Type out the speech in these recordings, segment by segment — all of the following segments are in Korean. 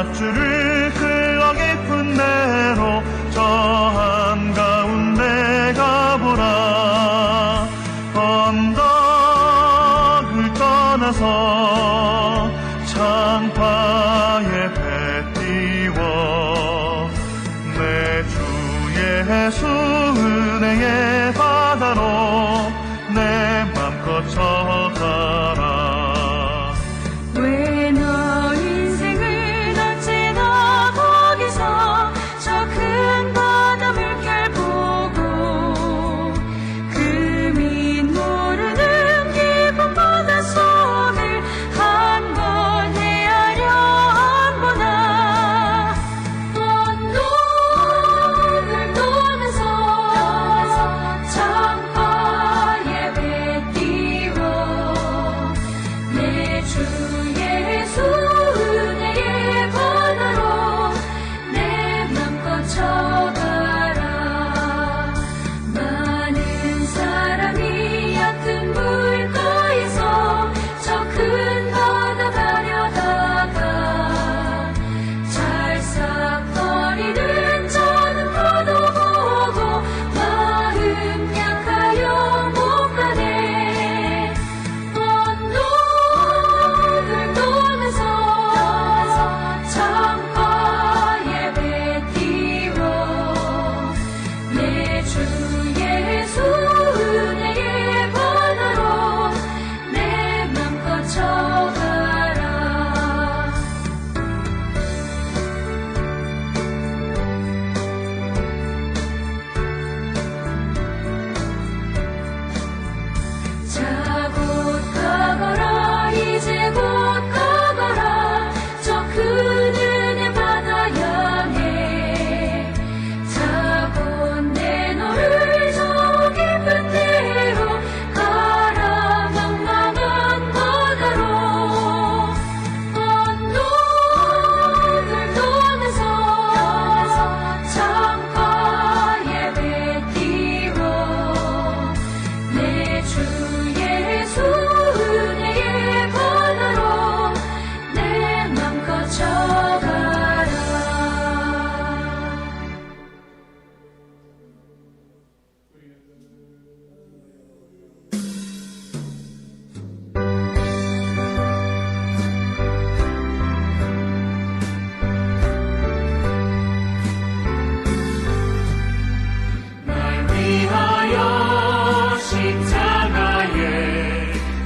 밧줄을 그어 깊은 내로 저 한가운데 가보라. 언덕을 떠나서 창파에 배 띄워 내 주 예수 은혜의 바다로 내 맘껏 쳐가라. 왜 너 인생을 던지나 거기서 저 큰 바다 물결 보고 금인 모르는 깊은 바닷속을 한 번 헤아려 안 보나. 언덕을 떠나서 창파에 배 띄워 내 주 예수 은혜의 바다로 내 맘껏 쳐가라. 많은 사람이 얕은 물가에서 저 큰 바다 가려다가 찰싹거리는 저는 파도 보고 마음 약하여 못 가네. 언덕을 떠나서 창파에 배 띄워 내 주 예수 은혜의 바다로 내 맘껏 쳐가라. 자 곧 가거라. 이제 곧 가거라. 저 큰 은혜 바다 향해. 자 곧 내 너를 저 깊은 데로 가라. 망망한 바다로. 언덕을 떠나서 창파에 배 띄워 내 주 예수 은혜의 바다로 내 맘껏 쳐가라. 날 위하여 십자가에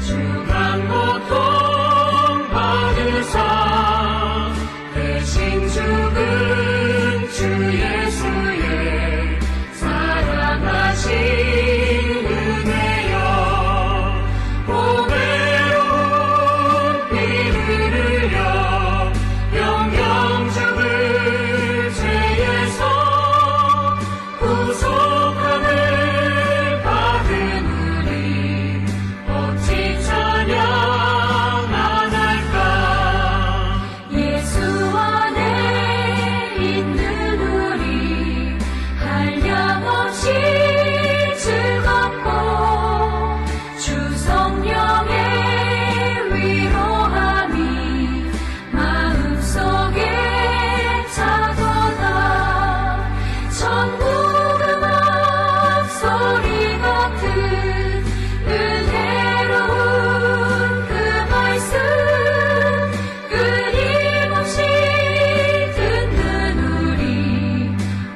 중한 고통 받으사 대신 죽은 주 예수의 사랑하신 은혜여. 보배로운 피를 흘려 영영 죽을 죄에서 구속함을 받은 우리 어찌 찬양 안 할까. 예수 안에 있는 우리 한량없이 즐겁고 주 성령의 위로함이 마음속에 차도다. 천국 음악 소리 같은 은혜로운 그 말씀 끊임없이 듣는 우리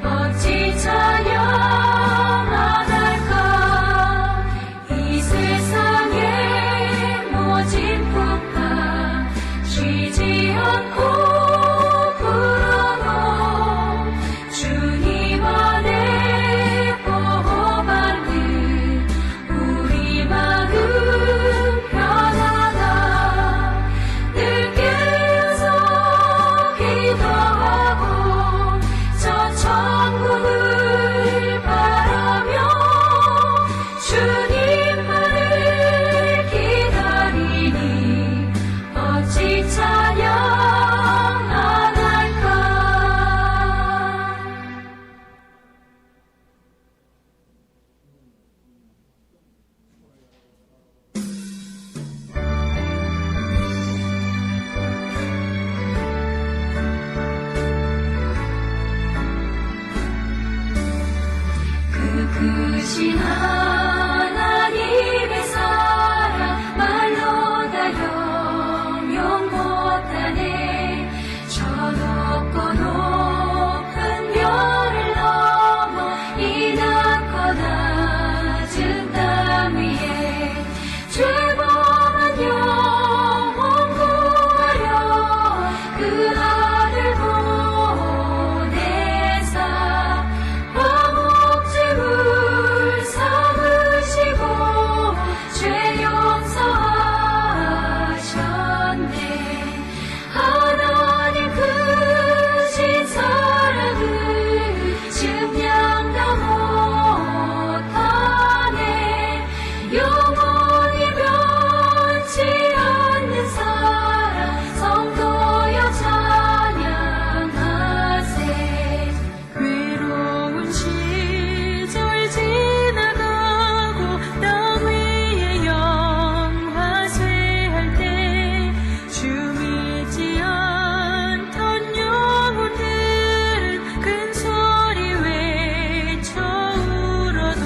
어찌 찬양 안 할까. 이 세상의 모진 풍파 쉬지 않고 불어도 주님 안에 보호받는 우리 마음 편하다. 늘 깨어서 기도하고 저 천국을 바라며 주님만을 기다리니 어찌 찬양 크신 하나님의 사랑 말로 다 형용 못하네. 저 높고 높은 별을 넘어 이 낮고 낮은 땅 위에 죄범한 영혼 구하려 그 아들 보내사 화목제물 삼으시고 죄 용서하셨네. 하나님 크신 사랑을 증량다 못하네. 영원히 변치 않는 사랑 성도여 찬양하세. 외로운 시절 지나가고 땅 위에 영화쇠할 때 주 믿지 않던 영혼들은 큰 소리 외쳐 울어도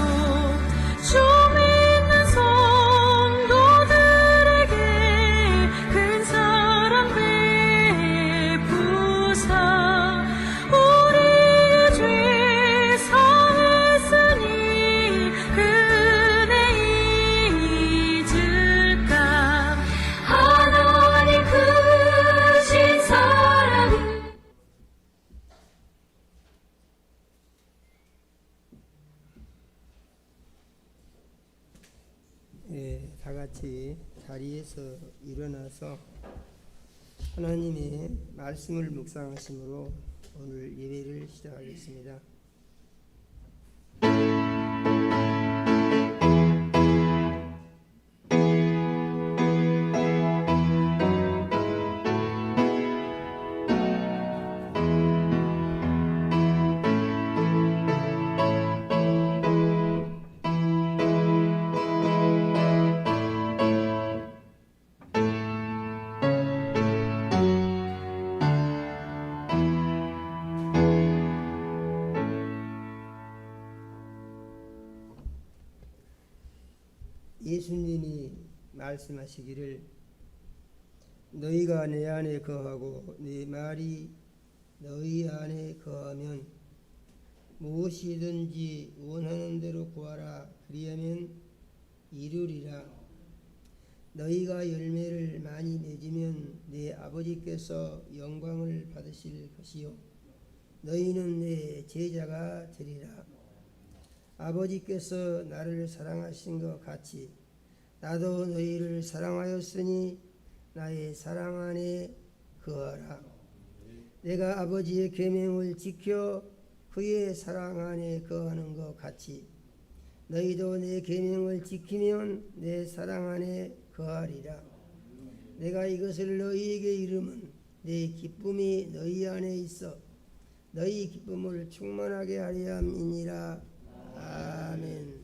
주 믿는 성도들에게 큰 사랑 베푸사 우리의 죄 사했으니 그 은혜 잊을까. 하나님 크신 사랑을 다 같이 자리에서 일어나서 하나님의 말씀을 묵상하심으로 오늘 예배를 시작하겠습니다. 예수님이 말씀하시기를 너희가 내 안에 거하고 내 말이 너희 안에 거하면 무엇이든지 원하는 대로 구하라 그리하면 이루리라. 너희가 열매를 많이 맺으면 내 아버지께서 영광을 받으실 것이요 너희는 내 제자가 되리라. 아버지께서 나를 사랑하신 것 같이 나도 너희를 사랑하였으니 나의 사랑 안에 거하라. 내가 아버지의 계명을 지켜 그의 사랑 안에 거하는 것 같이 너희도 내 계명을 지키면 내 사랑 안에 거하리라. 내가 이것을 너희에게 이름은 내 기쁨이 너희 안에 있어 너희 기쁨을 충만하게 하려 함이니라. 아멘.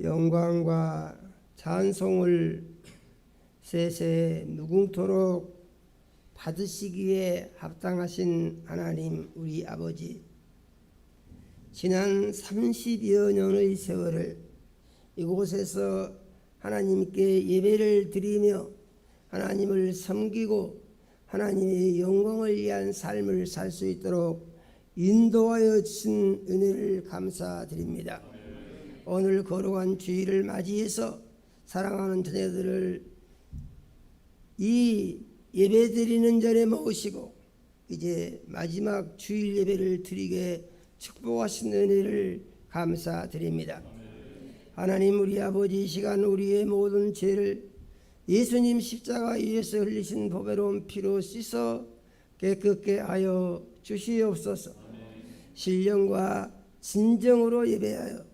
영광과 찬송을 세세 무궁토록 받으시기에 합당하신 하나님 우리 아버지, 지난 30여 년의 세월을 이곳에서 하나님께 예배를 드리며 하나님을 섬기고 하나님의 영광을 위한 삶을 살 수 있도록 인도하여 주신 은혜를 감사드립니다. 오늘 거룩한 주일을 맞이해서 사랑하는 자녀들을 이 예배 드리는 전에 모시고 이제 마지막 주일 예배를 드리게 축복하신 은혜를 감사드립니다. 하나님 우리 아버지, 이 시간 우리의 모든 죄를 예수님 십자가 위에서 흘리신 보배로운 피로 씻어 깨끗게 하여 주시옵소서. 신령과 진정으로 예배하여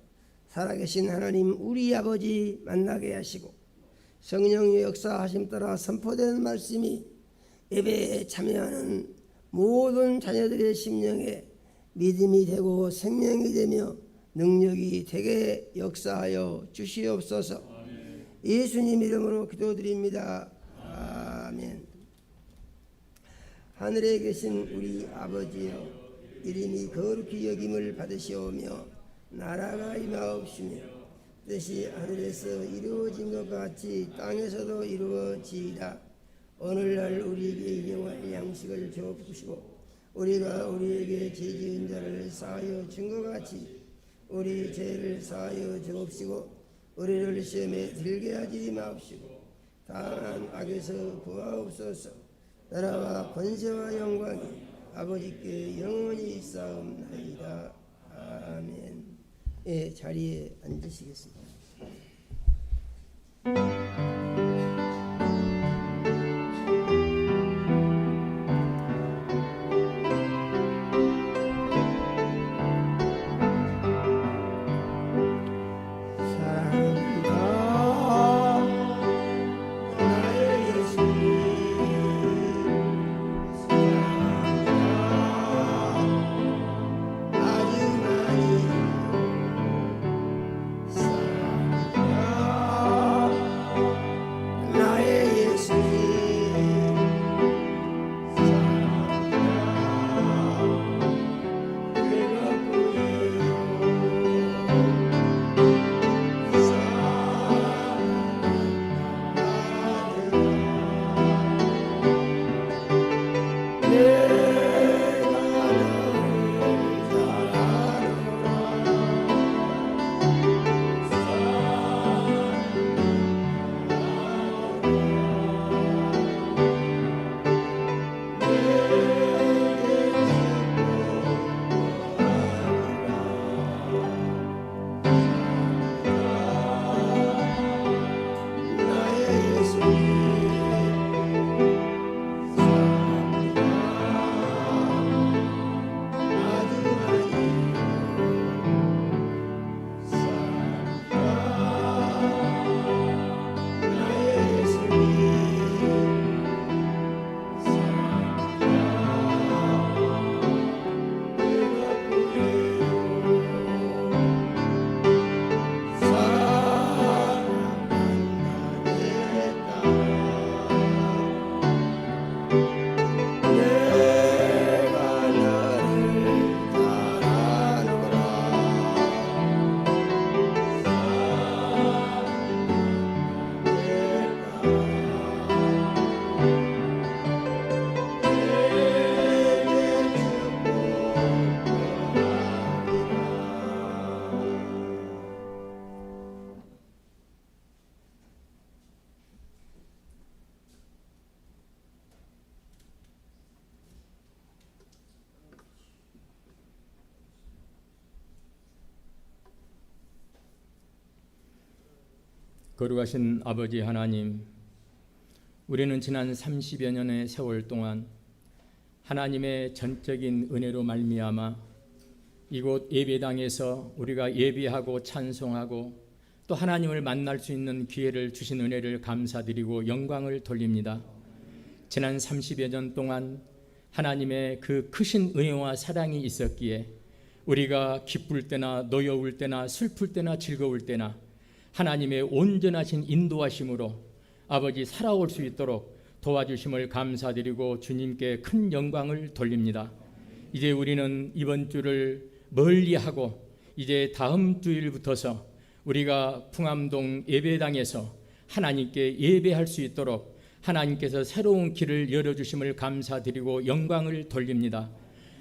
살아계신 하나님 우리 아버지 만나게 하시고 성령의 역사하심 따라 선포되는 말씀이 예배에 참여하는 모든 자녀들의 심령에 믿음이 되고 생명이 되며 능력이 되게 역사하여 주시옵소서. 예수님 이름으로 기도드립니다. 아멘. 하늘에 계신 우리 아버지여, 이름이 거룩히 여김을 받으시오며 나라가 임하옵시며 뜻이 하늘에서 이루어진 것 같이 땅에서도 이루어지이다. 오늘날 우리에게 일용할 양식을 주옵시고 우리가 우리에게 죄 지은 자를 사하여 준 것 같이 우리 죄를 사하여 주옵시고 우리를 시험에 들게 하지 마옵시고 다만 악에서 구하옵소서. 나라와 권세와 영광이 아버지께 영원히 있사옵나이다. 아멘. 예, 자리에 앉으시겠습니다. 거룩하신 아버지 하나님, 우리는 지난 30여 년의 세월 동안 하나님의 전적인 은혜로 말미암아 이곳 예배당에서 우리가 예배하고 찬송하고 또 하나님을 만날 수 있는 기회를 주신 은혜를 감사드리고 영광을 돌립니다. 지난 30여 년 동안 하나님의 그 크신 은혜와 사랑이 있었기에 우리가 기쁠 때나 노여울 때나 슬플 때나 즐거울 때나 하나님의 온전하신 인도하심으로 아버지 살아올 수 있도록 도와주심을 감사드리고 주님께 큰 영광을 돌립니다. 이제 우리는 이번 주를 멀리하고 이제 다음 주일부터서 우리가 풍암동 예배당에서 하나님께 예배할 수 있도록 하나님께서 새로운 길을 열어주심을 감사드리고 영광을 돌립니다.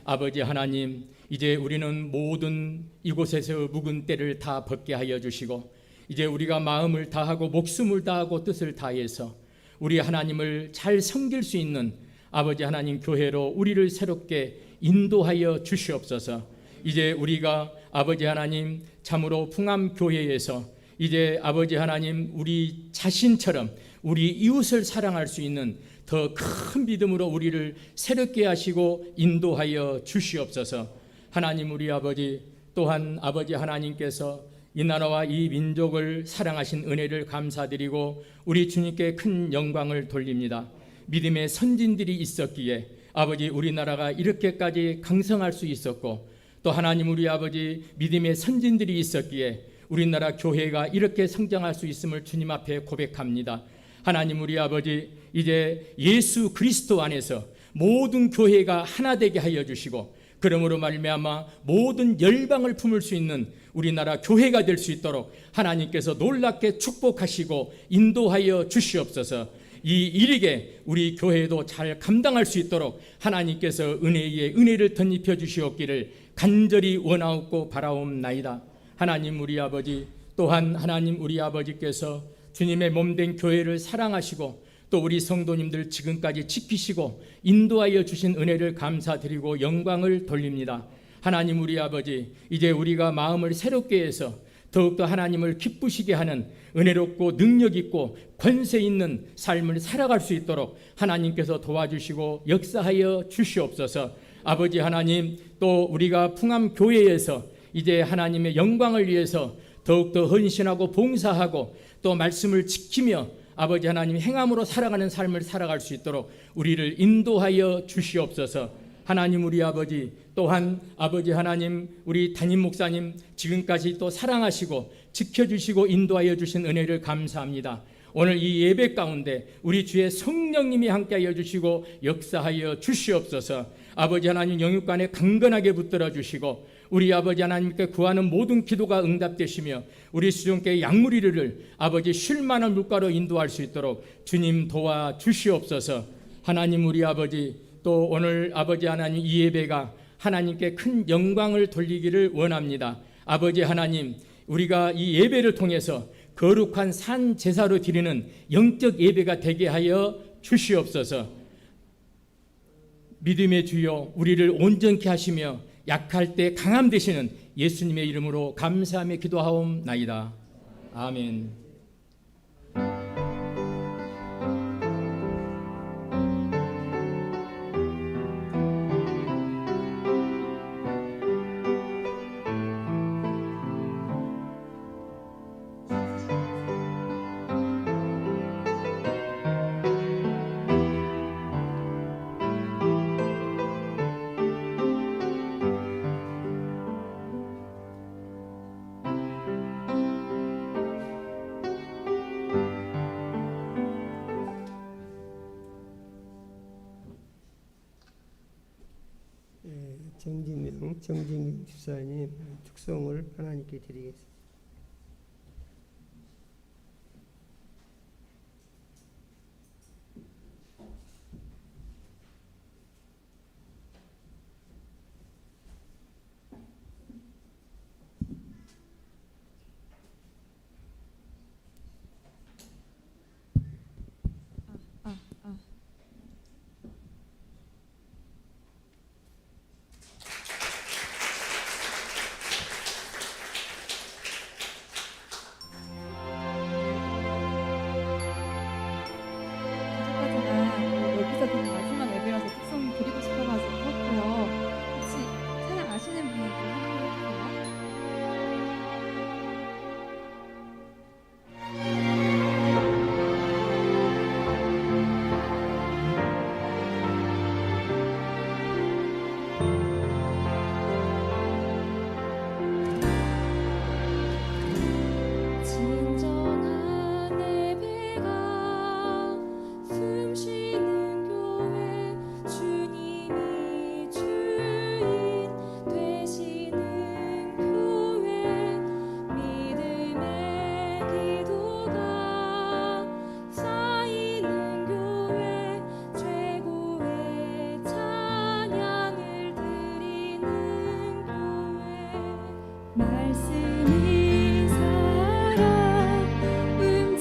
아버지 하나님, 이제 우리는 모든 이곳에서 묵은 때를 다 벗게 하여 주시고 이제 우리가 마음을 다하고 목숨을 다하고 뜻을 다해서 우리 하나님을 잘 섬길 수 있는 아버지 하나님 교회로 우리를 새롭게 인도하여 주시옵소서. 이제 우리가 아버지 하나님 참으로 풍암교회에서 이제 아버지 하나님 우리 자신처럼 우리 이웃을 사랑할 수 있는 더 큰 믿음으로 우리를 새롭게 하시고 인도하여 주시옵소서. 하나님 우리 아버지, 또한 아버지 하나님께서 이 나라와 이 민족을 사랑하신 은혜를 감사드리고 우리 주님께 큰 영광을 돌립니다. 믿음의 선진들이 있었기에 아버지 우리나라가 이렇게까지 강성할 수 있었고, 또 하나님 우리 아버지 믿음의 선진들이 있었기에 우리나라 교회가 이렇게 성장할 수 있음을 주님 앞에 고백합니다. 하나님 우리 아버지, 이제 예수 그리스도 안에서 모든 교회가 하나 되게 하여 주시고 그러므로 말미암아 모든 열방을 품을 수 있는 우리나라 교회가 될 수 있도록 하나님께서 놀랍게 축복하시고 인도하여 주시옵소서. 이 일이게 우리 교회도 잘 감당할 수 있도록 하나님께서 은혜 위에 은혜를 덧입혀 주시옵기를 간절히 원하옵고 바라옵나이다. 하나님 우리 아버지, 또한 하나님 우리 아버지께서 주님의 몸된 교회를 사랑하시고 또 우리 성도님들 지금까지 지키시고 인도하여 주신 은혜를 감사드리고 영광을 돌립니다. 하나님 우리 아버지, 이제 우리가 마음을 새롭게 해서 더욱더 하나님을 기쁘시게 하는 은혜롭고 능력 있고 권세 있는 삶을 살아갈 수 있도록 하나님께서 도와주시고 역사하여 주시옵소서. 아버지 하나님, 또 우리가 풍암교회에서 이제 하나님의 영광을 위해서 더욱더 헌신하고 봉사하고 또 말씀을 지키며 아버지 하나님 행함으로 살아가는 삶을 살아갈 수 있도록 우리를 인도하여 주시옵소서. 하나님 우리 아버지, 또한 아버지 하나님 우리 담임 목사님 지금까지 또 사랑하시고 지켜주시고 인도하여 주신 은혜를 감사합니다. 오늘 이 예배 가운데 우리 주의 성령님이 함께하여 주시고 역사하여 주시옵소서. 아버지 하나님 영육간에 강건하게 붙들어 주시고 우리 아버지 하나님께 구하는 모든 기도가 응답되시며 우리 수종께 약물이를 아버지 쉴만한 물가로 인도할 수 있도록 주님 도와주시옵소서. 하나님 우리 아버지, 또 오늘 아버지 하나님 이 예배가 하나님께 큰 영광을 돌리기를 원합니다. 아버지 하나님, 우리가 이 예배를 통해서 거룩한 산 제사로 드리는 영적 예배가 되게 하여 주시옵소서. 믿음의 주여, 우리를 온전케 하시며 약할 때 강함 되시는 예수님의 이름으로 감사하며 기도하옵나이다. 아멘. 정진경 집사님 축성을 하나님께 드리겠습니다.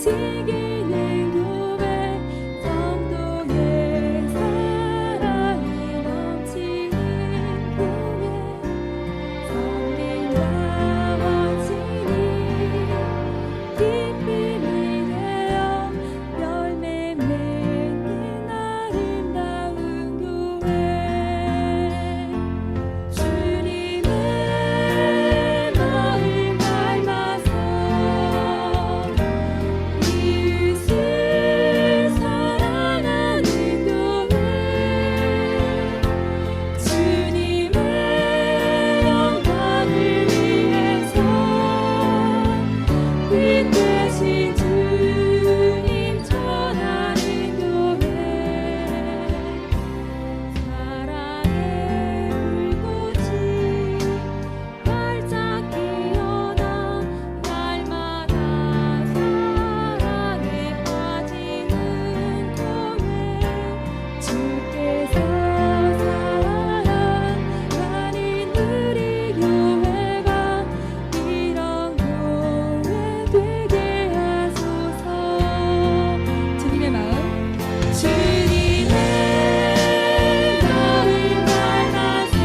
지키는 교회 성도의 사랑이 넘치는 교회 성령과 원신이 기쁨이 되어 열매 맺는 아름다운 교회 주님의 마음 닮아서 이웃을 사랑하는 교회 주님의 영광을 위해서 빛 되신 주님 전하는 교회 사랑의 불꽃이 활짝 피어나 날마다 사랑에 빠지는 교회 주께서 사랑하는 우리 교회가 이런 교회 되게 하소서 주님의 마음 주님의 마음 닮아서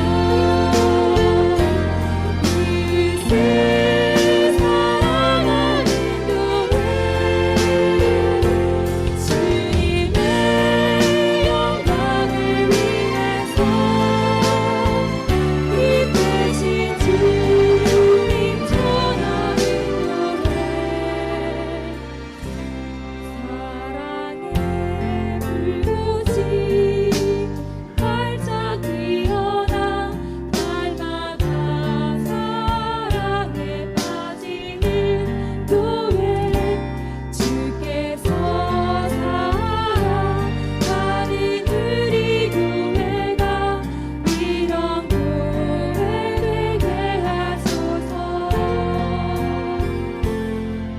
이웃을 사랑하는 교회 주님의 영광을 위해서 빛 되신 주님 전하는 교회 사랑의 불꽃이 활짝 피어나 날마다 사랑에 빠지는 교회 주께서 사랑하는 우리 교회가 이런 교회 되게 하소서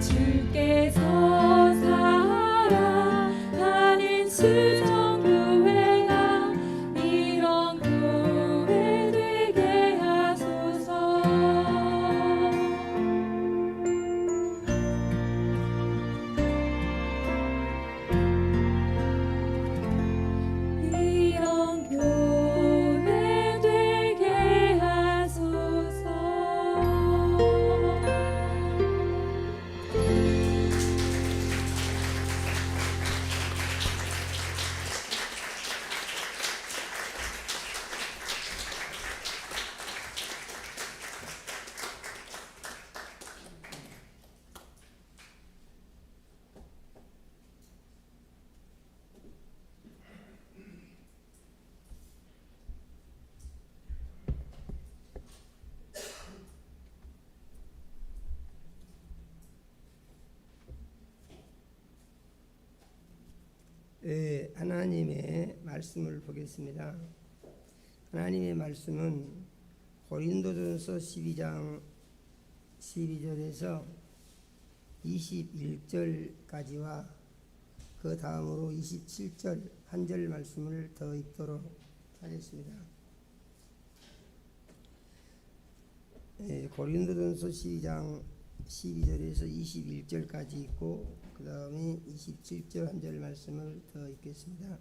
주께서 사랑하는 수정교회가 이런 교회 되게 하소서 이런 교회 되게 하소서 하나님의 말씀을 보겠습니다. 하나님의 말씀은 고린도전서 12장 12절에서 21절까지와 그 다음으로 27절 한 절 말씀을 더 읽도록 하겠습니다. 고린도전서 12장 12절에서 21절까지 있고 그 다음에 27절 한 절 말씀을 더 읽겠습니다.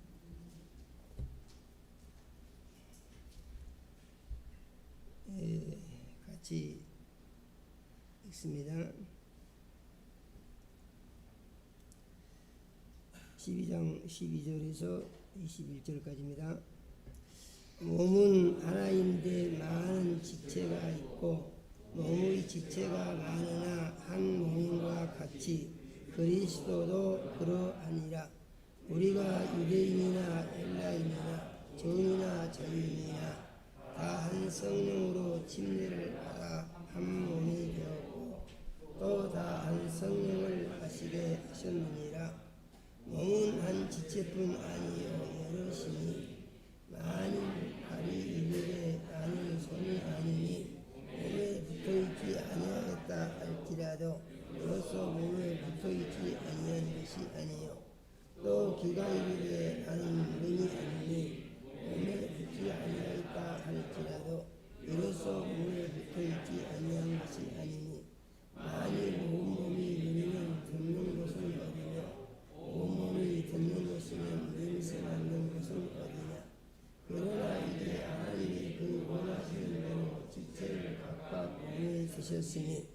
같이 읽습니다. 12장 12절에서 21절까지입니다. 몸은 하나인데 많은 지체가 있고 몸의 지체가 많으나 한 몸인과 같이 그리스도도 그러하니라. 우리가 유대인이나 헬라인이나 종이나 자유인이나 다 한 성령으로 침례를 받아 한 몸이 되었고 또 다 한 성령을 마시게 하셨느니라. 몸은 한 지체뿐 아니요 여럿이니 만일 발이 일일에 나는 손이 아니니 몸에 붙어있지 아니하겠다 할지라도 이로써 몸에 붙어있지 아니한 것이 아니요 또 귀가 이르되 나는 눈이 아니니 몸에 붙지 아니하겠다 할지라도 이로써 몸에 붙어있지 아니한 것이 아니니 만일 온 몸이 눈이면 듣는 것은 하셨으니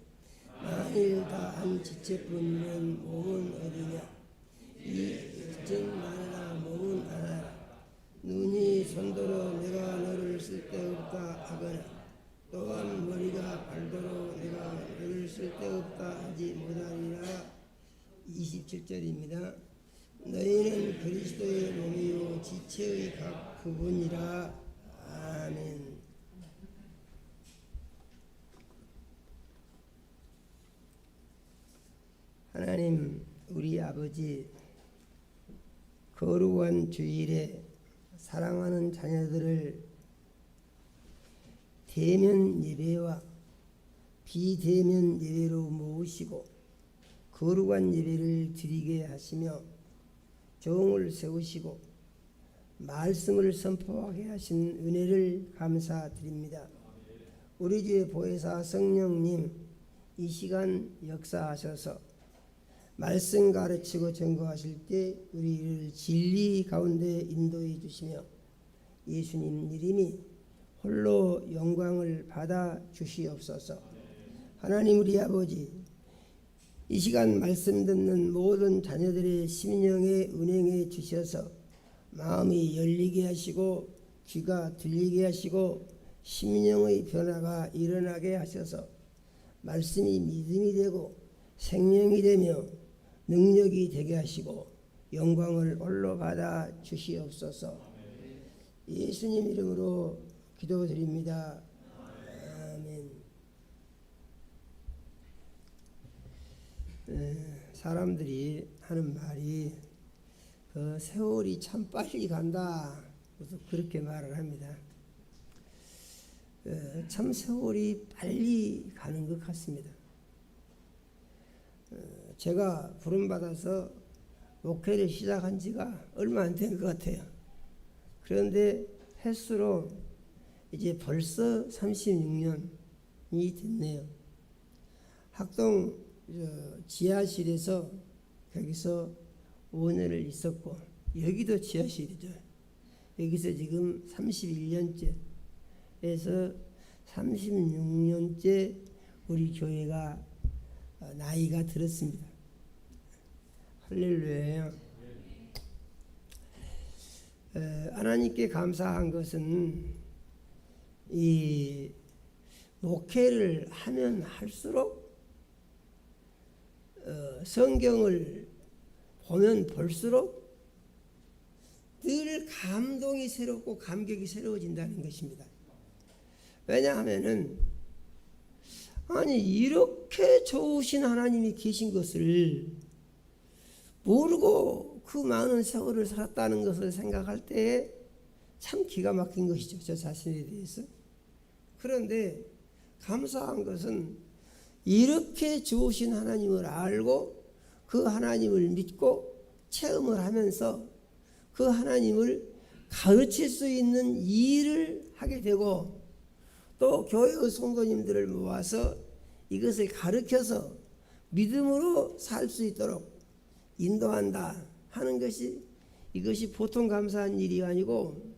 만일 다 한 지체뿐이면 몸은 어디냐. 이 지체는 많으나 몸은 하나라. 눈이 손도로 내가 너를 쓸데없다 하거나 또한 머리가 발도로 내가 너를 쓸데없다 하지 못하리라. 27절입니다. 너희는 그리스도의 몸이요 지체의 각 부분이라. 아멘. 하나님 우리 아버지, 거룩한 주일에 사랑하는 자녀들을 대면 예배와 비대면 예배로 모으시고 거룩한 예배를 드리게 하시며 종을 세우시고 말씀을 선포하게 하신 은혜를 감사드립니다. 우리 주의 보혜사 성령님, 이 시간 역사하셔서 말씀 가르치고 증거하실 때 우리를 진리 가운데 인도해 주시며 예수님 이름이 홀로 영광을 받아 주시옵소서. 하나님 우리 아버지, 이 시간 말씀 듣는 모든 자녀들의 심령에 은행해 주셔서 마음이 열리게 하시고 귀가 들리게 하시고 심령의 변화가 일어나게 하셔서 말씀이 믿음이 되고 생명이 되며 능력이 되게 하시고 영광을 홀로 받아 주시옵소서. 예수님 이름으로 기도드립니다. 아멘. 사람들이 하는 말이 그 세월이 참 빨리 간다. 그래서 그렇게 말을 합니다. 참 세월이 빨리 가는 것 같습니다. 제가 부름받아서 목회를 시작한 지가 얼마 안 된 것 같아요. 그런데 횟수로 이제 벌써 36년이 됐네요. 학동 지하실에서 거기서 5년을 있었고, 여기도 지하실이죠. 여기서 지금 31년째 해서 36년째 우리 교회가 나이가 들었습니다. 할렐루야요. 하나님께 감사한 것은 이 목회를 하면 할수록 성경을 보면 볼수록 늘 감동이 새롭고 감격이 새로워진다는 것입니다. 왜냐하면은 아니 이렇게 좋으신 하나님이 계신 것을 모르고 그 많은 세월을 살았다는 것을 생각할 때에 참 기가 막힌 것이죠, 저 자신에 대해서. 그런데 감사한 것은 이렇게 좋으신 하나님을 알고 그 하나님을 믿고 체험을 하면서 그 하나님을 가르칠 수 있는 일을 하게 되고, 또 교회의 성도님들을 모아서 이것을 가르쳐서 믿음으로 살 수 있도록 인도한다 하는 것이, 이것이 보통 감사한 일이 아니고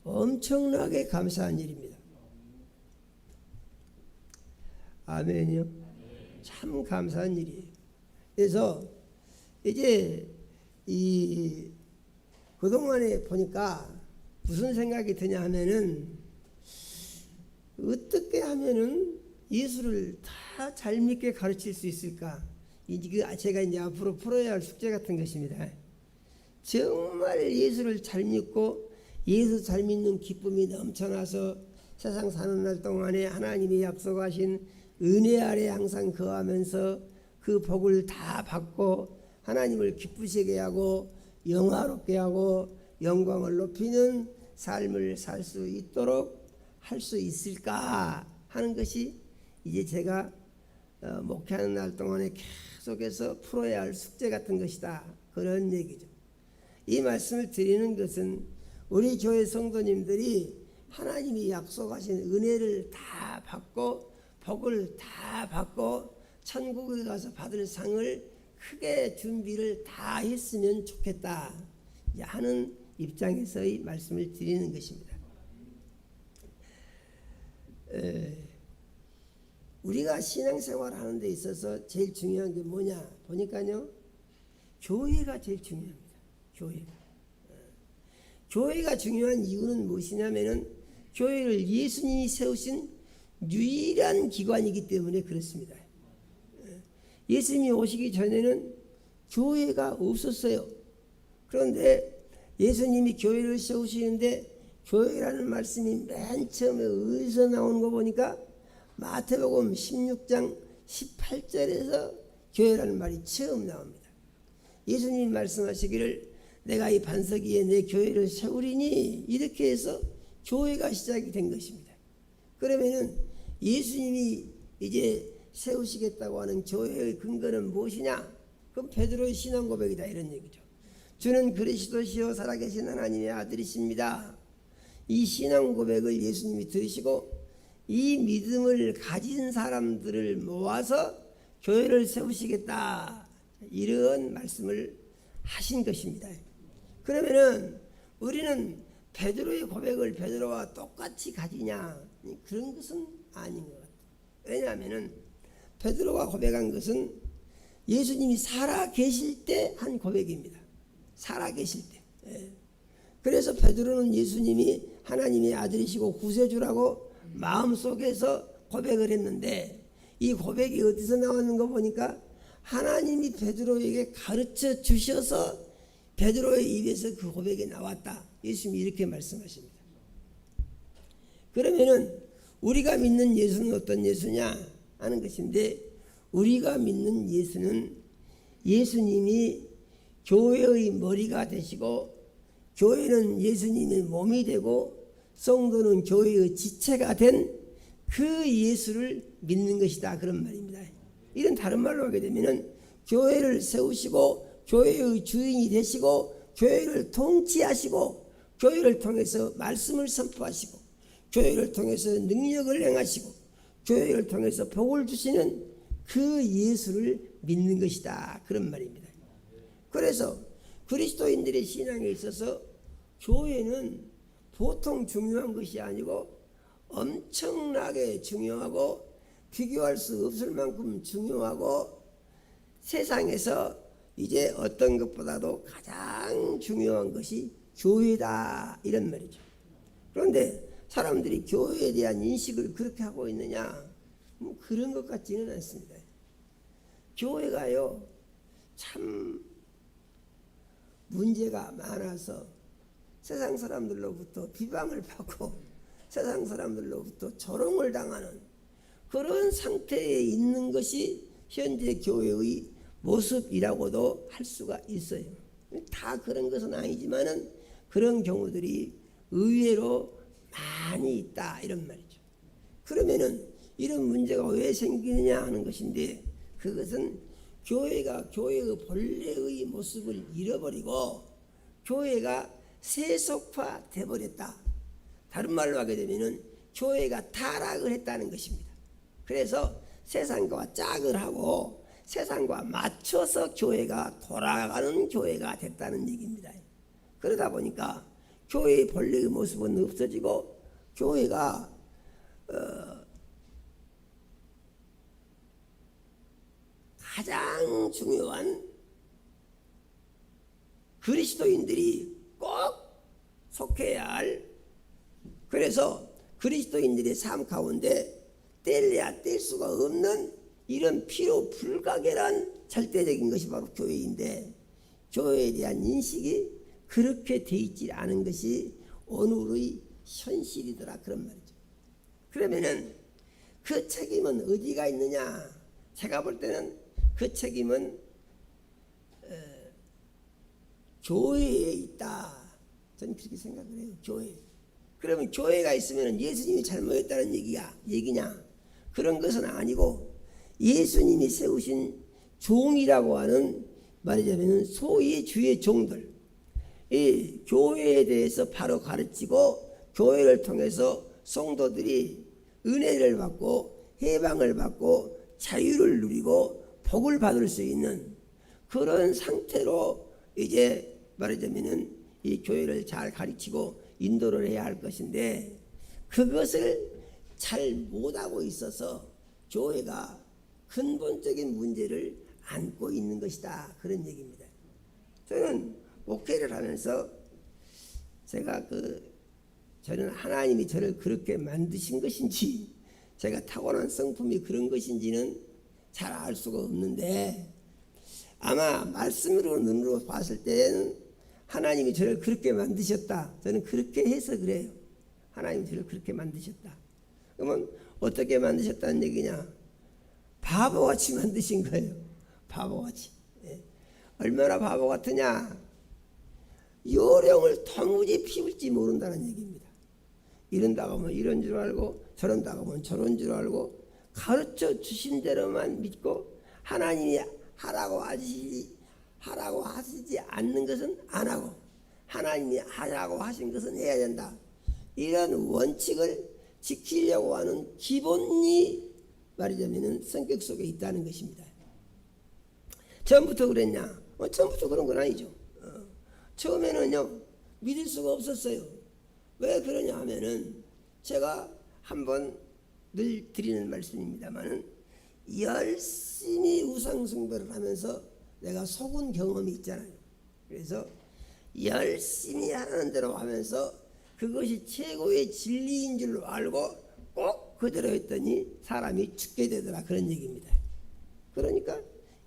엄청나게 감사한 일입니다. 아멘이요. 참 감사한 일이에요. 그래서 이제 그동안에 보니까 무슨 생각이 드냐 하면은, 어떻게 하면은 예수를 다 잘 믿게 가르칠 수 있을까? 제가 이제 앞으로 풀어야 할 숙제 같은 것입니다. 정말 예수를 잘 믿고 예수 잘 믿는 기쁨이 넘쳐나서 세상 사는 날 동안에 하나님이 약속하신 은혜 아래 항상 거하면서 그 복을 다 받고 하나님을 기쁘시게 하고 영화롭게 하고 영광을 높이는 삶을 살 수 있도록 할 수 있을까 하는 것이 이제 제가 목회하는 날 동안에 계속해서 풀어야 할 숙제 같은 것이다, 그런 얘기죠. 이 말씀을 드리는 것은 우리 교회 성도님들이 하나님이 약속하신 은혜를 다 받고 복을 다 받고 천국에 가서 받을 상을 크게 준비를 다 했으면 좋겠다 하는 입장에서의 말씀을 드리는 것입니다. 우리가 신앙생활 하는 데 있어서 제일 중요한 게 뭐냐 보니까요, 교회가 제일 중요합니다. 교회가 중요한 이유는 무엇이냐면은 교회를 예수님이 세우신 유일한 기관이기 때문에 그렇습니다. 예수님이 오시기 전에는 교회가 없었어요. 그런데 예수님이 교회를 세우시는데 교회라는 말씀이 맨 처음에 어디서 나오는 거 보니까 마태복음 16장 18절에서 교회라는 말이 처음 나옵니다. 예수님이 말씀하시기를 내가 이 반석 위에 내 교회를 세우리니, 이렇게 해서 교회가 시작이 된 것입니다. 그러면은 예수님이 이제 세우시겠다고 하는 교회의 근거는 무엇이냐? 그럼 베드로의 신앙 고백이다, 이런 얘기죠. 주는 그리스도시요 살아계신 하나님의 아들이십니다. 이 신앙 고백을 예수님이 들으시고 이 믿음을 가진 사람들을 모아서 교회를 세우시겠다, 이런 말씀을 하신 것입니다. 그러면은 우리는 베드로의 고백을 베드로와 똑같이 가지냐? 그런 것은 아닌 것 같아요. 왜냐하면은 베드로가 고백한 것은 예수님이 살아 계실 때 한 고백입니다. 살아 계실 때. 그래서 베드로는 예수님이 하나님의 아들이시고 구세주라고 마음속에서 고백을 했는데, 이 고백이 어디서 나오는 거 보니까 하나님이 베드로에게 가르쳐 주셔서 베드로의 입에서 그 고백이 나왔다. 예수님이 이렇게 말씀하십니다. 그러면은 우리가 믿는 예수는 어떤 예수냐 하는 것인데, 우리가 믿는 예수는 예수님이 교회의 머리가 되시고 교회는 예수님의 몸이 되고 성도는 교회의 지체가 된 그 예수를 믿는 것이다, 그런 말입니다. 이런 다른 말로 하게 되면은 교회를 세우시고 교회의 주인이 되시고 교회를 통치하시고 교회를 통해서 말씀을 선포하시고 교회를 통해서 능력을 행하시고 교회를 통해서 복을 주시는 그 예수를 믿는 것이다, 그런 말입니다. 그래서 그리스도인들의 신앙에 있어서 교회는 보통 중요한 것이 아니고 엄청나게 중요하고 비교할 수 없을 만큼 중요하고 세상에서 이제 어떤 것보다도 가장 중요한 것이 교회다, 이런 말이죠. 그런데 사람들이 교회에 대한 인식을 그렇게 하고 있느냐? 뭐 그런 것 같지는 않습니다. 교회가요, 참 문제가 많아서 세상 사람들로부터 비방을 받고 세상 사람들로부터 조롱을 당하는 그런 상태에 있는 것이 현재 교회의 모습이라고도 할 수가 있어요. 다 그런 것은 아니지만은 그런 경우들이 의외로 많이 있다, 이런 말이죠. 그러면은 이런 문제가 왜 생기느냐 하는 것인데, 그것은 교회가 교회의 본래의 모습을 잃어버리고 교회가 세속화 되어버렸다. 다른 말로 하게 되면은 교회가 타락을 했다는 것입니다. 그래서 세상과 짝을 하고 세상과 맞춰서 교회가 돌아가는 교회가 됐다는 얘기입니다. 그러다 보니까 교회의 본래의 모습은 없어지고 교회가 가장 중요한 그리스도인들이 꼭 속해야 할, 그래서 그리스도인들의 삶 가운데 뗄래야 뗄 수가 없는 이런 필요 불가결한 절대적인 것이 바로 교회인데, 교회에 대한 인식이 그렇게 돼 있지 않은 것이 오늘의 현실이더라, 그런 말이죠. 그러면은 그 책임은 어디가 있느냐? 제가 볼 때는 그 책임은 교회에 있다, 저는 그렇게 생각을 해요. 교회. 그러면 교회가 있으면 예수님이 잘못했다는 얘기냐? 그런 것은 아니고 예수님이 세우신 종이라고 하는, 말하자면 소위 주의 종들, 이 교회에 대해서 바로 가르치고 교회를 통해서 성도들이 은혜를 받고 해방을 받고 자유를 누리고 복을 받을 수 있는 그런 상태로 이제 말하자면 이 교회를 잘 가르치고 인도를 해야 할 것인데, 그것을 잘 못하고 있어서 교회가 근본적인 문제를 안고 있는 것이다, 그런 얘기입니다. 저는 목회를 하면서 저는 하나님이 저를 그렇게 만드신 것인지 제가 타고난 성품이 그런 것인지는 잘 알 수가 없는데, 아마 말씀으로 눈으로 봤을 때는 하나님이 저를 그렇게 만드셨다, 저는 그렇게 해서 그래요. 하나님이 저를 그렇게 만드셨다. 그러면 어떻게 만드셨다는 얘기냐? 바보같이 만드신 거예요. 바보같이. 예. 얼마나 바보 같으냐? 요령을 도무지 피울지 모른다는 얘기입니다. 이런다고 하면 이런 줄 알고, 저런다고 하면 저런 줄 알고, 가르쳐 주신 대로만 믿고, 하나님이 하라고 하시지 않는 것은 안 하고, 하나님이 하라고 하신 것은 해야 된다, 이런 원칙을 지키려고 하는 기본이 말하자면 성격 속에 있다는 것입니다. 처음부터 그랬냐? 처음부터 그런 건 아니죠. 처음에는요, 믿을 수가 없었어요. 왜 그러냐 하면은, 제가 한번 늘 드리는 말씀입니다만은, 열심히 우상숭배를 하면서 내가 속은 경험이 있잖아요. 그래서 열심히 하는 대로 하면서 그것이 최고의 진리인 줄 알고 꼭 그대로 했더니 사람이 죽게 되더라, 그런 얘기입니다. 그러니까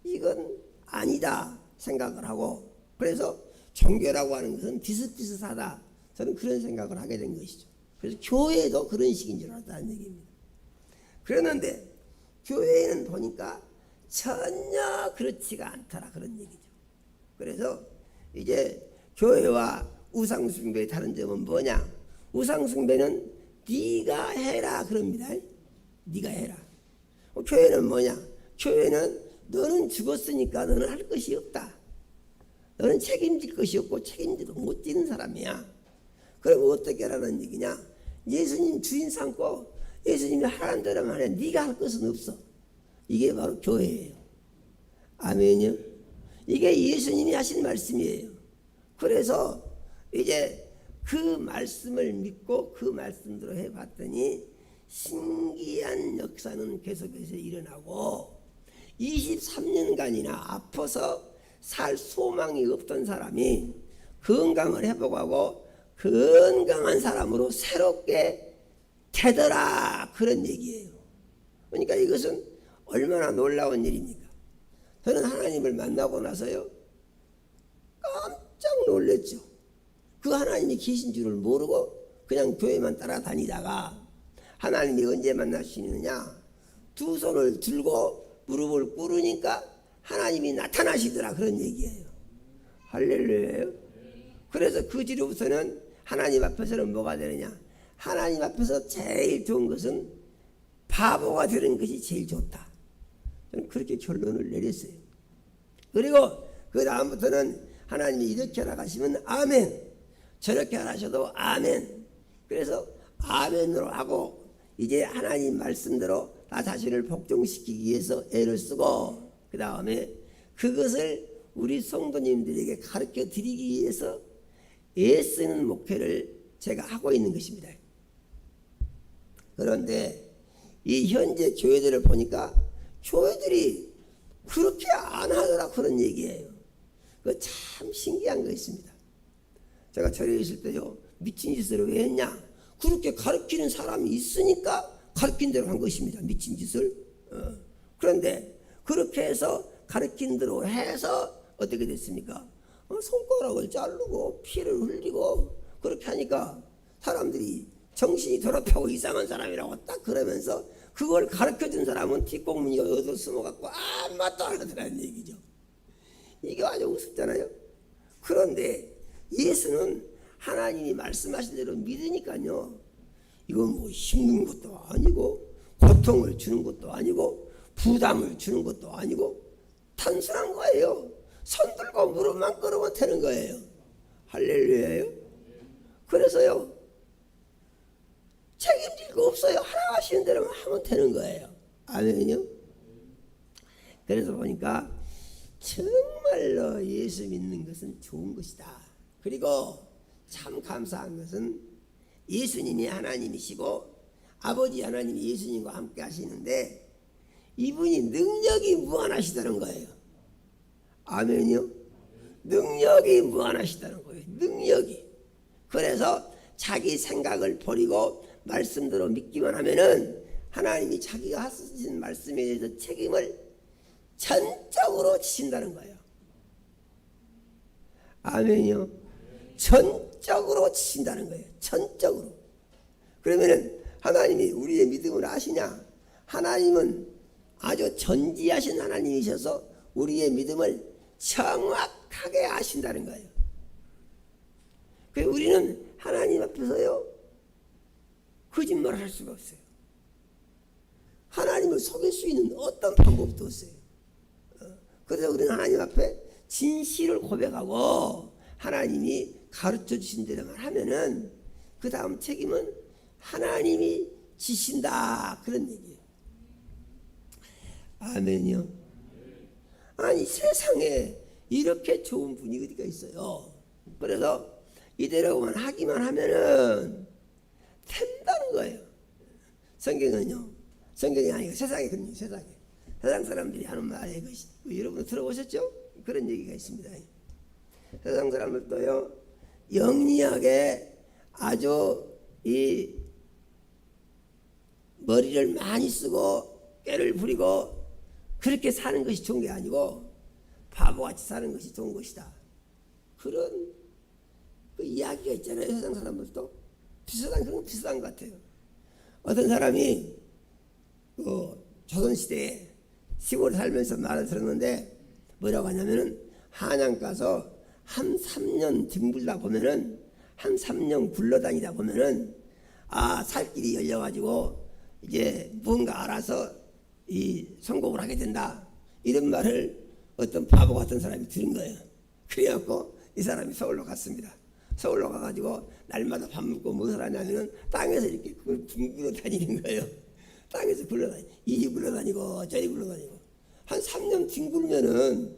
이건 아니다 생각을 하고, 그래서 종교라고 하는 것은 비슷비슷하다, 저는 그런 생각을 하게 된 것이죠. 그래서 교회도 그런 식인 줄 알았다는 얘기입니다. 그랬는데 교회에는 보니까 전혀 그렇지가 않더라, 그런 얘기죠. 그래서 이제 교회와 우상숭배의 다른 점은 뭐냐? 우상숭배는 네가 해라 그럽니다. 네가 해라. 교회는 뭐냐? 교회는 너는 죽었으니까 너는 할 것이 없다. 너는 책임질 것이 없고 책임지도 못 지는 사람이야. 그럼 어떻게 하라는 얘기냐? 예수님 주인 삼고 예수님이 하라는 대로만 해. 네가 할 것은 없어. 이게 바로 교회예요. 아멘이요. 이게 예수님이 하신 말씀이에요. 그래서 이제 그 말씀을 믿고 그 말씀대로 해봤더니 신기한 역사는 계속해서 일어나고, 23년간이나 아파서 살 소망이 없던 사람이 건강을 회복하고 건강한 사람으로 새롭게 되더라, 그런 얘기예요. 그러니까 이것은 얼마나 놀라운 일입니까? 저는 하나님을 만나고 나서요, 깜짝 놀랐죠. 그 하나님이 계신 줄을 모르고 그냥 교회만 따라다니다가 하나님이 언제 만나시느냐, 두 손을 들고 무릎을 꿇으니까 하나님이 나타나시더라, 그런 얘기예요. 할렐루야예요. 그래서 그 뒤로부터는 하나님 앞에서는 뭐가 되느냐, 하나님 앞에서 제일 좋은 것은 바보가 되는 것이 제일 좋다, 저는 그렇게 결론을 내렸어요. 그리고 그 다음부터는 하나님이 이렇게 나가시면 아멘, 저렇게 하셔도 아멘. 그래서 아멘으로 하고 이제 하나님 말씀대로 나 자신을 복종시키기 위해서 애를 쓰고, 그 다음에 그것을 우리 성도님들에게 가르쳐 드리기 위해서 애쓰는 목회를 제가 하고 있는 것입니다. 그런데 이 현재 교회들을 보니까 교회들이 그렇게 안 하더라, 그런 얘기예요. 그 참 신기한 거 있습니다. 제가 절에 있을 때요, 미친 짓을 왜 했냐? 그렇게 가르치는 사람이 있으니까 가르친 대로 한 것입니다, 미친 짓을. 그런데 그렇게 해서 가르친 대로 해서 어떻게 됐습니까? 손가락을 자르고 피를 흘리고 그렇게 하니까 사람들이 정신이 더럽고 이상한 사람이라고 딱 그러면서 그걸 가르쳐준 사람은 뒷공문이 어디서 숨어갖고 아무것도 안 하더라는 얘기죠. 이게 아주 우습잖아요. 그런데 예수는 하나님이 말씀하신 대로 믿으니까요, 이건 뭐 힘든 것도 아니고 고통을 주는 것도 아니고 부담을 주는 것도 아니고 단순한 거예요. 손 들고 무릎만 꿇으면 되는 거예요. 할렐루야예요. 그래서요, 책임질 거 없어요. 하나 하시는 대로만 하면 되는 거예요. 아멘요. 그래서 보니까 정말로 예수 믿는 것은 좋은 것이다. 그리고 참 감사한 것은 예수님이 하나님이시고 아버지 하나님이 예수님과 함께 하시는데 이분이 능력이 무한하시다는 거예요. 아멘이요? 능력이 무한하시다는 거예요. 능력이. 그래서 자기 생각을 버리고 말씀대로 믿기만 하면은 하나님이 자기가 하신 말씀에 대해서 책임을 전적으로 지신다는 거예요. 아멘이요? 전적으로 지신다는 거예요. 전적으로. 그러면은 하나님이 우리의 믿음을 아시냐? 하나님은 아주 전지하신 하나님이셔서 우리의 믿음을 정확하게 아신다는 거예요. 그래서 우리는 하나님 앞에서요 거짓말을 할 수가 없어요. 하나님을 속일 수 있는 어떤 방법도 없어요. 그래서 우리는 하나님 앞에 진실을 고백하고 하나님이 가르쳐 주신 대로만 하면은 그 다음 책임은 하나님이 지신다, 그런 얘기예요. 아멘이요. 아니 세상에 이렇게 좋은 분이 어디가 있어요. 그래서 이대로만 하기만 하면은 된다는 거예요. 성경은요, 성경이 아니고 세상이거든요. 세상 사람들이 하는 말에 여러분 들어보셨죠? 그런 얘기가 있습니다. 세상 사람들도요 영리하게 아주 이 머리를 많이 쓰고 꾀를 부리고 그렇게 사는 것이 좋은 게 아니고 바보같이 사는 것이 좋은 것이다. 그런 그 이야기가 있잖아요. 세상 사람들도 비슷한 것 같아요. 어떤 사람이 그 조선시대에 시골에 살면서 말을 들었는데 뭐라고 하냐면은 한양 가서 한 3년 뒹굴다 보면은 한 3년 굴러다니다 보면은 살 길이 열려가지고 이제 뭔가 알아서 이 성공을 하게 된다, 이런 말을 어떤 바보 같은 사람이 들은 거예요. 그래갖고 이 사람이 서울로 갔습니다. 서울로 가가지고 날마다 밥 먹고 무엇을 하냐면은 땅에서 이렇게 굴러 다니는 거예요. 땅에서 굴러다니, 이리 굴러다니고 저리 굴러다니고 한 3년 뒹굴면은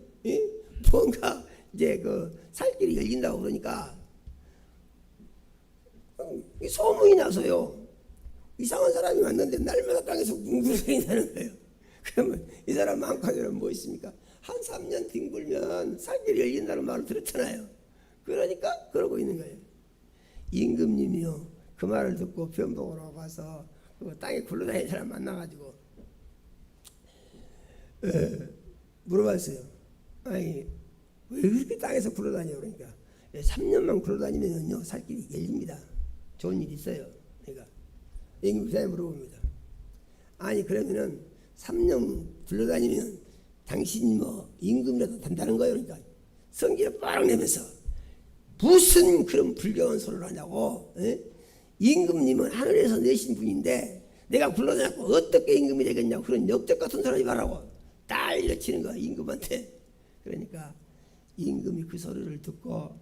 뭔가 이제 그 살길이 열린다고 그러니까 소문이 나서요. 이상한 사람이 왔는데 날마다 땅에서 굴러다닌다는 거예요. 그러면 이 사람 마음가짐은 뭐 있습니까? 한 3년 뒹굴면 살길이 열린다는 말을 들었잖아요. 그러니까 그러고 있는 거예요. 임금님이요 그 말을 듣고 변복으로 가서 그 땅에 굴러다니는 사람 만나가지고 물어봤어요. 아니 왜 그렇게 땅에서 굴러다녀? 그러니까 3년만 굴러다니면요 살길이 열립니다. 좋은 일이 있어요. 그러니까 임금님한테 물어봅니다. 아니 그러면은 3년 굴러다니면 당신이 뭐 임금이라도 된다는 거예요. 그러니까 성질을 빠르게 내면서 무슨 그런 불경한 소리를 하냐고. 임금님은 하늘에서 내신 분인데 내가 굴러다녔고 어떻게 임금이 되겠냐고 그런 역적 같은 소리 말하고 딸려 치는 거야 임금한테. 그러니까 임금이 그 소리를 듣고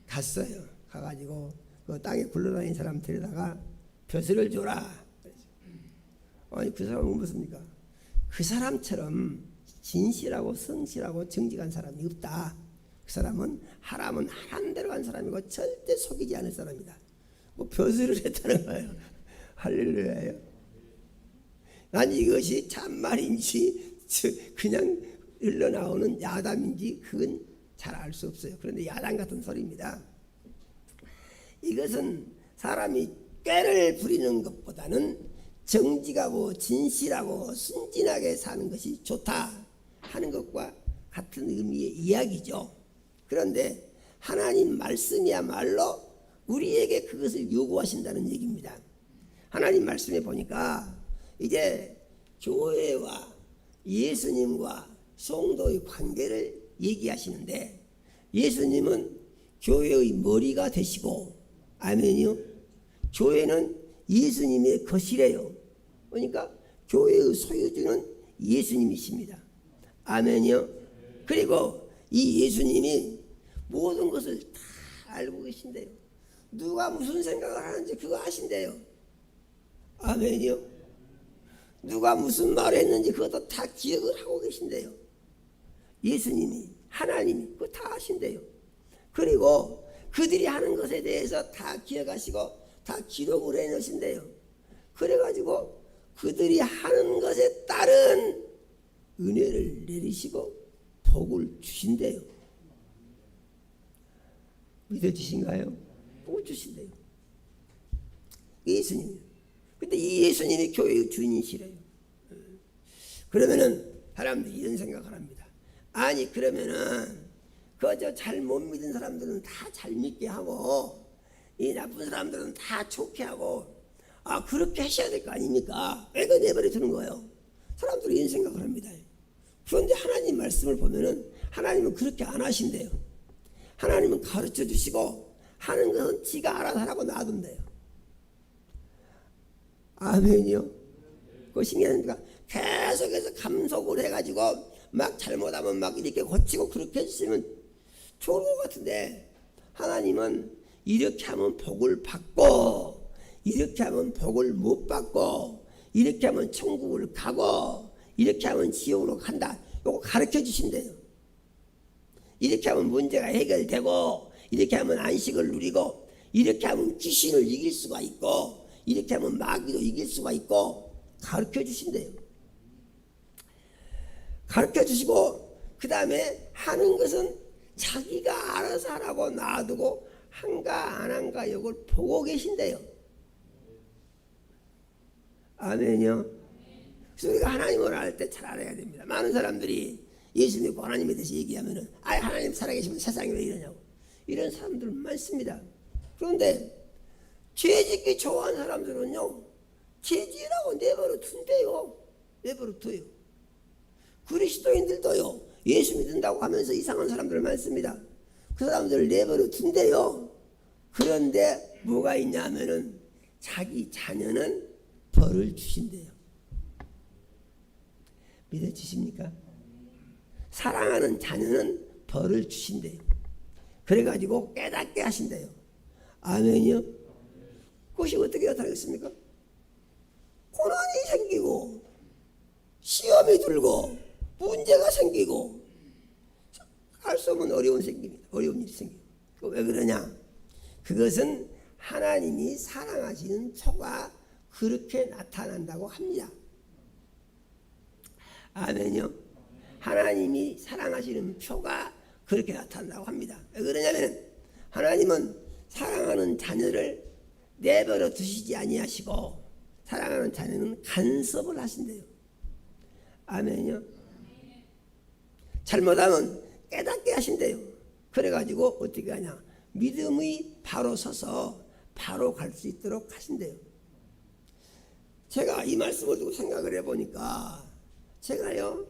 갔어요. 가가지고 그 땅에 굴러다니는 사람 데려다가 벼슬을 줘라. 아니 그 사람은 무엇입니까? 그 사람처럼 진실하고 성실하고 정직한 사람이 없다. 그 사람은 하라면 하라는 대로 한 사람이고 절대 속이지 않을 사람이다. 뭐 벼슬을 했다는 거예요. 할렐루야예요. 난 이것이 참말인지 그냥 흘러나오는 야담인지 그건 잘 알 수 없어요. 그런데 야담 같은 소리입니다. 이것은 사람이 꾀를 부리는 것보다는 정직하고 진실하고 순진하게 사는 것이 좋다 하는 것과 같은 의미의 이야기죠. 그런데 하나님 말씀이야말로 우리에게 그것을 요구하신다는 얘기입니다. 하나님 말씀에 보니까 이제 교회와 예수님과 성도의 관계를 얘기하시는데 예수님은 교회의 머리가 되시고 아멘이요. 교회는 예수님의 것이래요. 그러니까 교회의 소유주는 예수님이십니다. 아멘이요. 그리고 이 예수님이 모든 것을 다 알고 계신대요. 누가 무슨 생각을 하는지 그거 아신대요. 아멘이요. 누가 무슨 말을 했는지 그것도 다 기억을 하고 계신대요. 예수님이 하나님이 그거 다 아신대요. 그리고 그들이 하는 것에 대해서 다 기억하시고 다 기록을 해놓으신대요. 그래가지고 그들이 하는 것에 따른 은혜를 내리시고 복을 주신대요. 믿어지신가요? 복을 주신대요. 예수님. 근데 이 예수님이 교회의 주인이시래요. 그러면은 사람들이 이런 생각을 합니다. 아니 그러면은 그저 잘 못 믿은 사람들은 다 잘 믿게 하고 이 나쁜 사람들은 다 좋게 하고 그렇게 하셔야 될 거 아닙니까? 왜 그 내버려 두는 거예요? 사람들이 이런 생각을 합니다. 그런데 하나님 말씀을 보면은 하나님은 그렇게 안 하신대요. 하나님은 가르쳐 주시고 하는 것은 지가 알아서 하라고 놔둔대요. 아멘이요. 그거 신기하니까 계속해서 감속을 해가지고 막 잘못하면 막 이렇게 고치고 그렇게 해주시면 좋은 것 같은데 하나님은 이렇게 하면 복을 받고 이렇게 하면 복을 못 받고 이렇게 하면 천국을 가고 이렇게 하면 지옥으로 간다. 이거 가르쳐 주신대요. 이렇게 하면 문제가 해결되고 이렇게 하면 안식을 누리고 이렇게 하면 귀신을 이길 수가 있고 이렇게 하면 마귀도 이길 수가 있고 가르쳐 주신대요. 가르쳐 주시고 그 다음에 하는 것은 자기가 알아서 하라고 놔두고 한가 안 한가 이걸 보고 계신대요. 아멘이요. 그래서 우리가 하나님을 알 때 잘 알아야 됩니다. 많은 사람들이 예수 믿고 하나님에 대해서 얘기하면은 하나님 살아계시면 세상이 왜 이러냐고 이런 사람들 많습니다. 그런데 죄짓기 좋아하는 사람들은요 죄지라고 내버려 둔대요. 내버려 둬요. 그리스도인들도요 예수 믿는다고 하면서 이상한 사람들 많습니다. 그 사람들을 내버려 둔대요. 그런데 뭐가 있냐면은 자기 자녀는 벌을 주신대요. 믿어지십니까? 사랑하는 자녀는 벌을 주신대요. 그래가지고 깨닫게 하신대요. 아멘이요? 그것이 어떻게 나타나겠습니까? 고난이 생기고 시험이 들고 문제가 생기고 할 수 없는 어려운 일이 생깁니다. 왜 그러냐? 그것은 하나님이 사랑하시는 표가 그렇게 나타난다고 합니다. 아멘요? 하나님이 사랑하시는 표가 그렇게 나타난다고 합니다. 왜 그러냐면 하나님은 사랑하는 자녀를 내버려 두시지 아니하시고 사랑하는 자녀는 간섭을 하신대요. 아멘요? 잘못하면 깨닫게 하신대요. 그래가지고 어떻게 하냐? 믿음의 바로 서서 바로 갈 수 있도록 하신대요. 제가 이 말씀을 두고 생각을 해보니까 제가요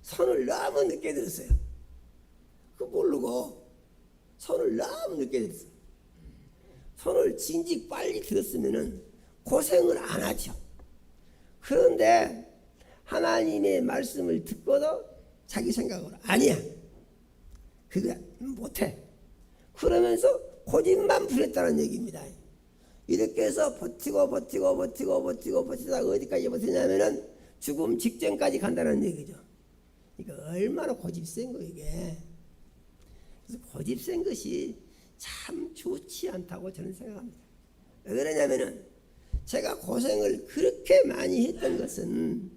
손을 너무 늦게 들었어요. 그거 모르고 손을 너무 늦게 들었어요. 손을 진즉 빨리 들었으면은 고생을 안 하죠. 그런데 하나님의 말씀을 듣고도 자기 생각으로 아니야. 그거 못해. 그러면서 고집만 부렸다는 얘기입니다. 이렇게 해서 버티다가 어디까지 버티냐면은 죽음 직전까지 간다는 얘기죠. 이거 얼마나 고집 센 거 이게. 그래서 고집 센 것이 참 좋지 않다고 저는 생각합니다. 왜 그러냐면은 제가 고생을 그렇게 많이 했던 것은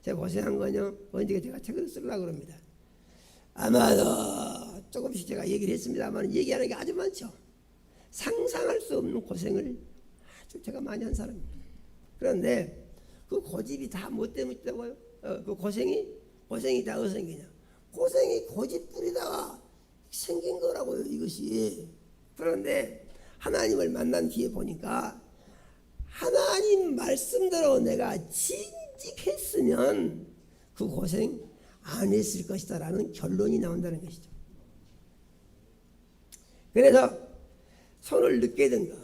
제가 고생한 거요. 언제 제가 책을 쓰려고 그럽니다. 아마도 조금씩 제가 얘기를 했습니다만 얘기하는 게 아주 많죠. 상상할 수 없는 고생을 아주 제가 많이 한 사람입니다. 그런데 그 고집이 다 뭐 때문에 있다고요? 그 고생이 다 어디서 생기냐? 고생이 고집 부리다가 생긴 거라고요, 이것이. 그런데 하나님을 만난 뒤에 보니까 하나님 말씀대로 내가 진직했으면 그 고생 안 했을 것이다라는 결론이 나온다는 것이죠. 그래서 손을 늦게 든 거.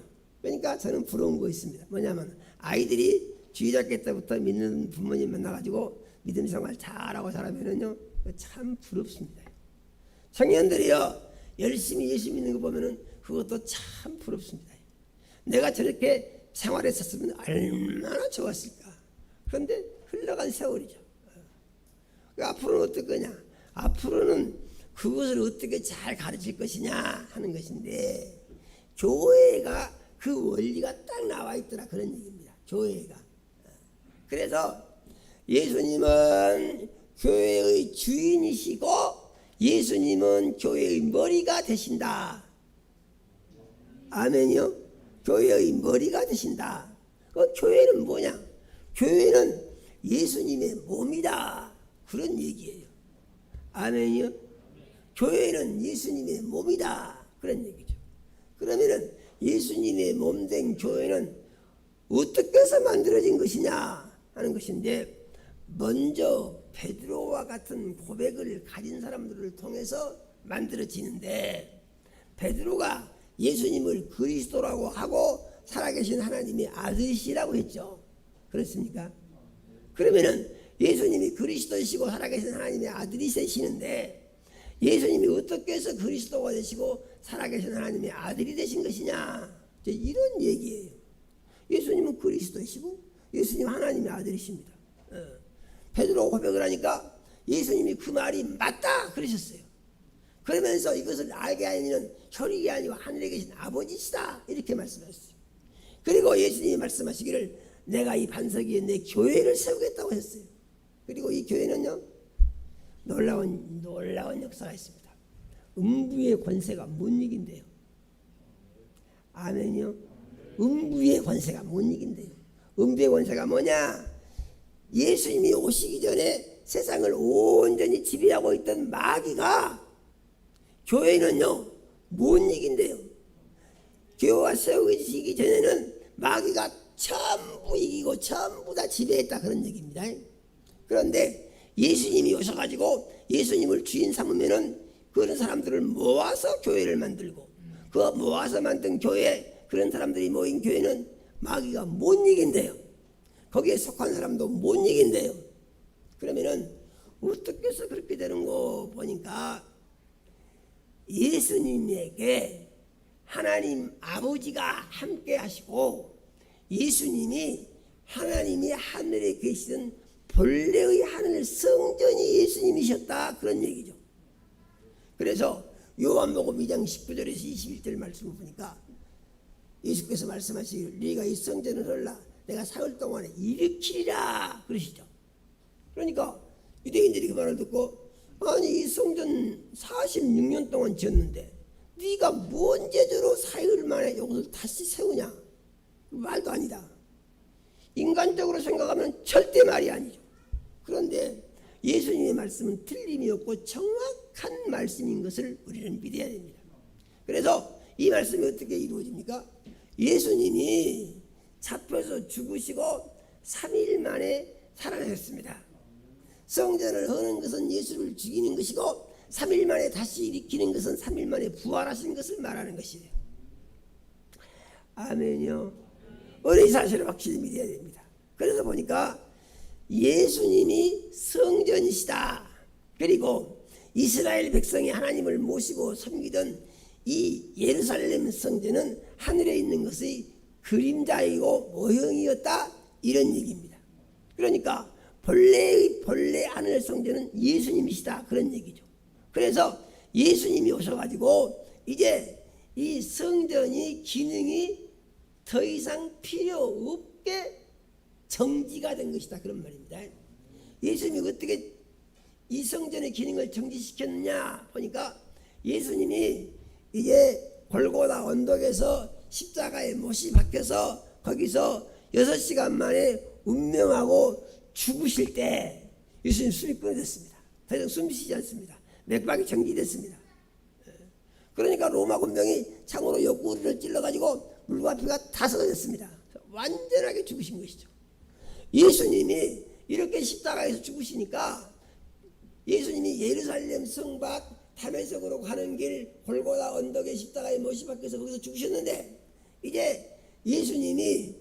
그러니까 저는 부러운 거 있습니다. 뭐냐면 아이들이 주일학교 때부터 믿는 부모님 만나가지고 믿음 생활 잘하고 자라면은요 참 부럽습니다. 청년들이요 열심히 예수 믿는 거 보면은 그것도 참 부럽습니다. 내가 저렇게 생활했었으면 얼마나 좋았을까. 그런데 흘러간 세월이죠. 앞으로는 어떨 거냐? 앞으로는 그것을 어떻게 잘 가르칠 것이냐 하는 것인데 교회가 그 원리가 딱 나와 있더라 그런 얘기입니다. 교회가 그래서 예수님은 교회의 주인이시고 예수님은 교회의 머리가 되신다. 아멘이요? 교회의 머리가 되신다. 교회는 뭐냐? 교회는 예수님의 몸이다. 그런 얘기예요. 아멘이요? 교회는 예수님의 몸이다. 그런 얘기죠. 그러면은 예수님의 몸된 교회는 어떻게 해서 만들어진 것이냐 하는 것인데, 먼저 베드로와 같은 고백을 가진 사람들을 통해서 만들어지는데, 베드로가 예수님을 그리스도라고 하고 살아계신 하나님의 아들이시라고 했죠. 그렇습니까? 그러면은 예수님이 그리스도이시고 살아계신 하나님의 아들이 되시는데, 예수님이 어떻게 해서 그리스도가 되시고 살아계신 하나님의 아들이 되신 것이냐, 이런 얘기예요. 예수님은 그리스도이시고 예수님 하나님의 아들이십니다. 베드로가 고백을 하니까 예수님이 그 말이 맞다 그러셨어요. 그러면서 이것을 알게 하는 혈육이 아니고 하늘에 계신 아버지시다 이렇게 말씀하셨어요. 그리고 예수님이 말씀하시기를 내가 이 반석 위에 내 교회를 세우겠다고 했어요. 그리고 이 교회는요, 놀라운 역사가 있습니다. 음부의 권세가 못 이긴대요. 아멘이요? 음부의 권세가 못 이긴대요. 음부의 권세가 뭐냐? 예수님이 오시기 전에 세상을 온전히 지배하고 있던 마귀가 교회는요 못 이긴대요. 교회가 세우기 전에는 마귀가 전부 이기고 전부 다 지배했다 그런 얘기입니다. 그런데 예수님이 오셔가지고 예수님을 주인 삼으면은 그런 사람들을 모아서 교회를 만들고, 그 모아서 만든 교회, 그런 사람들이 모인 교회는 마귀가 못 이긴대요. 거기에 속한 사람도 못 이긴대요. 그러면은 어떻게 해서 그렇게 되는 거 보니까, 예수님에게 하나님 아버지가 함께 하시고 예수님이 하나님이 하늘에 계시던 본래의 하늘 성전이 예수님이셨다 그런 얘기죠. 그래서 요한복음 2장 19절에서 21절 말씀을 보니까 예수께서 말씀하시기를 네가 이 성전을 헐라 내가 사흘 동안에 일으키리라 그러시죠. 그러니까 유대인들이 그 말을 듣고, 아니 이 성전 46년 동안 지었는데 네가 뭔 제대로 사흘 만에 이것을 다시 세우냐? 말도 아니다. 인간적으로 생각하면 절대 말이 아니죠. 그런데 예수님의 말씀은 틀림이 없고 정확한 말씀인 것을 우리는 믿어야 됩니다. 그래서 이 말씀이 어떻게 이루어집니까? 예수님이 잡혀서 죽으시고 3일 만에 살아나셨습니다. 성전을 허는 것은 예수를 죽이는 것이고 3일 만에 다시 일으키는 것은 3일 만에 부활하신 것을 말하는 것이에요. 아멘요. 우리 사실을 확실히 믿어야 됩니다. 그래서 보니까 예수님이 성전이시다. 그리고 이스라엘 백성이 하나님을 모시고 섬기던 이 예루살렘 성전은 하늘에 있는 것의 그림자이고 모형이었다 이런 얘기입니다. 그러니까 본래 하늘 성전은 예수님이시다 그런 얘기죠. 그래서 예수님이 오셔가지고 이제 이 성전이 기능이 더 이상 필요 없게 정지가 된 것이다 그런 말입니다. 예수님이 어떻게 이 성전의 기능을 정지시켰느냐 보니까, 예수님이 이제 골고다 언덕에서 십자가에 못이 박혀서 거기서 6시간 만에 운명하고 죽으실 때 예수님 숨이 끊어졌습니다. 더 이상 숨 쉬지 않습니다. 맥박이 정지됐습니다. 그러니까 로마 군병이 창으로 옆구리를 찔러가지고 물과 피가 다 쏟아졌습니다. 완전하게 죽으신 것이죠. 예수님이 이렇게 십자가에서 죽으시니까 예수님이 예루살렘 성밖 다메섹으로 가는 길 골고다 언덕에 십자가에 못이 박혀서 거기서 죽으셨는데, 이제 예수님이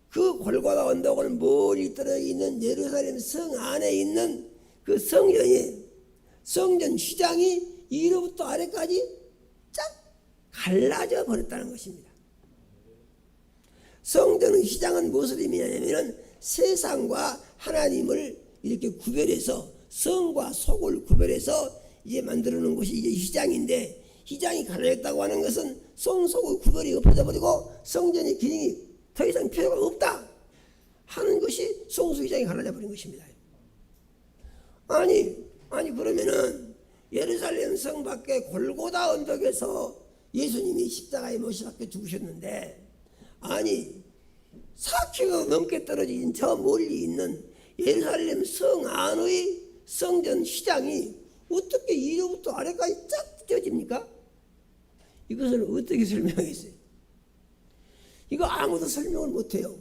그 골고다 언덕을 멀리 떨어져 있는 예루살렘 성 안에 있는 그 성전이, 성전 휘장이 위로부터 아래까지 쫙 갈라져 버렸다는 것입니다. 성전의 휘장은 무슨 의미냐면 세상과 하나님을 이렇게 구별해서, 성과 속을 구별해서 이제 만들어 놓은 것이 이제 휘장인데, 휘장이 갈라졌다고 하는 것은 성 속의 구별이 없어져 버리고 성전의 기능이 더 이상 필요가 없다. 하는 것이 성수기장이 하나 되어버린 것입니다. 아니 그러면은 예루살렘 성 밖에 골고다 언덕에서 예수님이 십자가에 못 박혀 죽으셨는데, 아니 4km 넘게 떨어진 저 멀리 있는 예루살렘 성 안의 성전 시장이 어떻게 이로부터 아래까지 쫙 찢어집니까? 이것을 어떻게 설명하겠어요? 이거 아무도 설명을 못해요.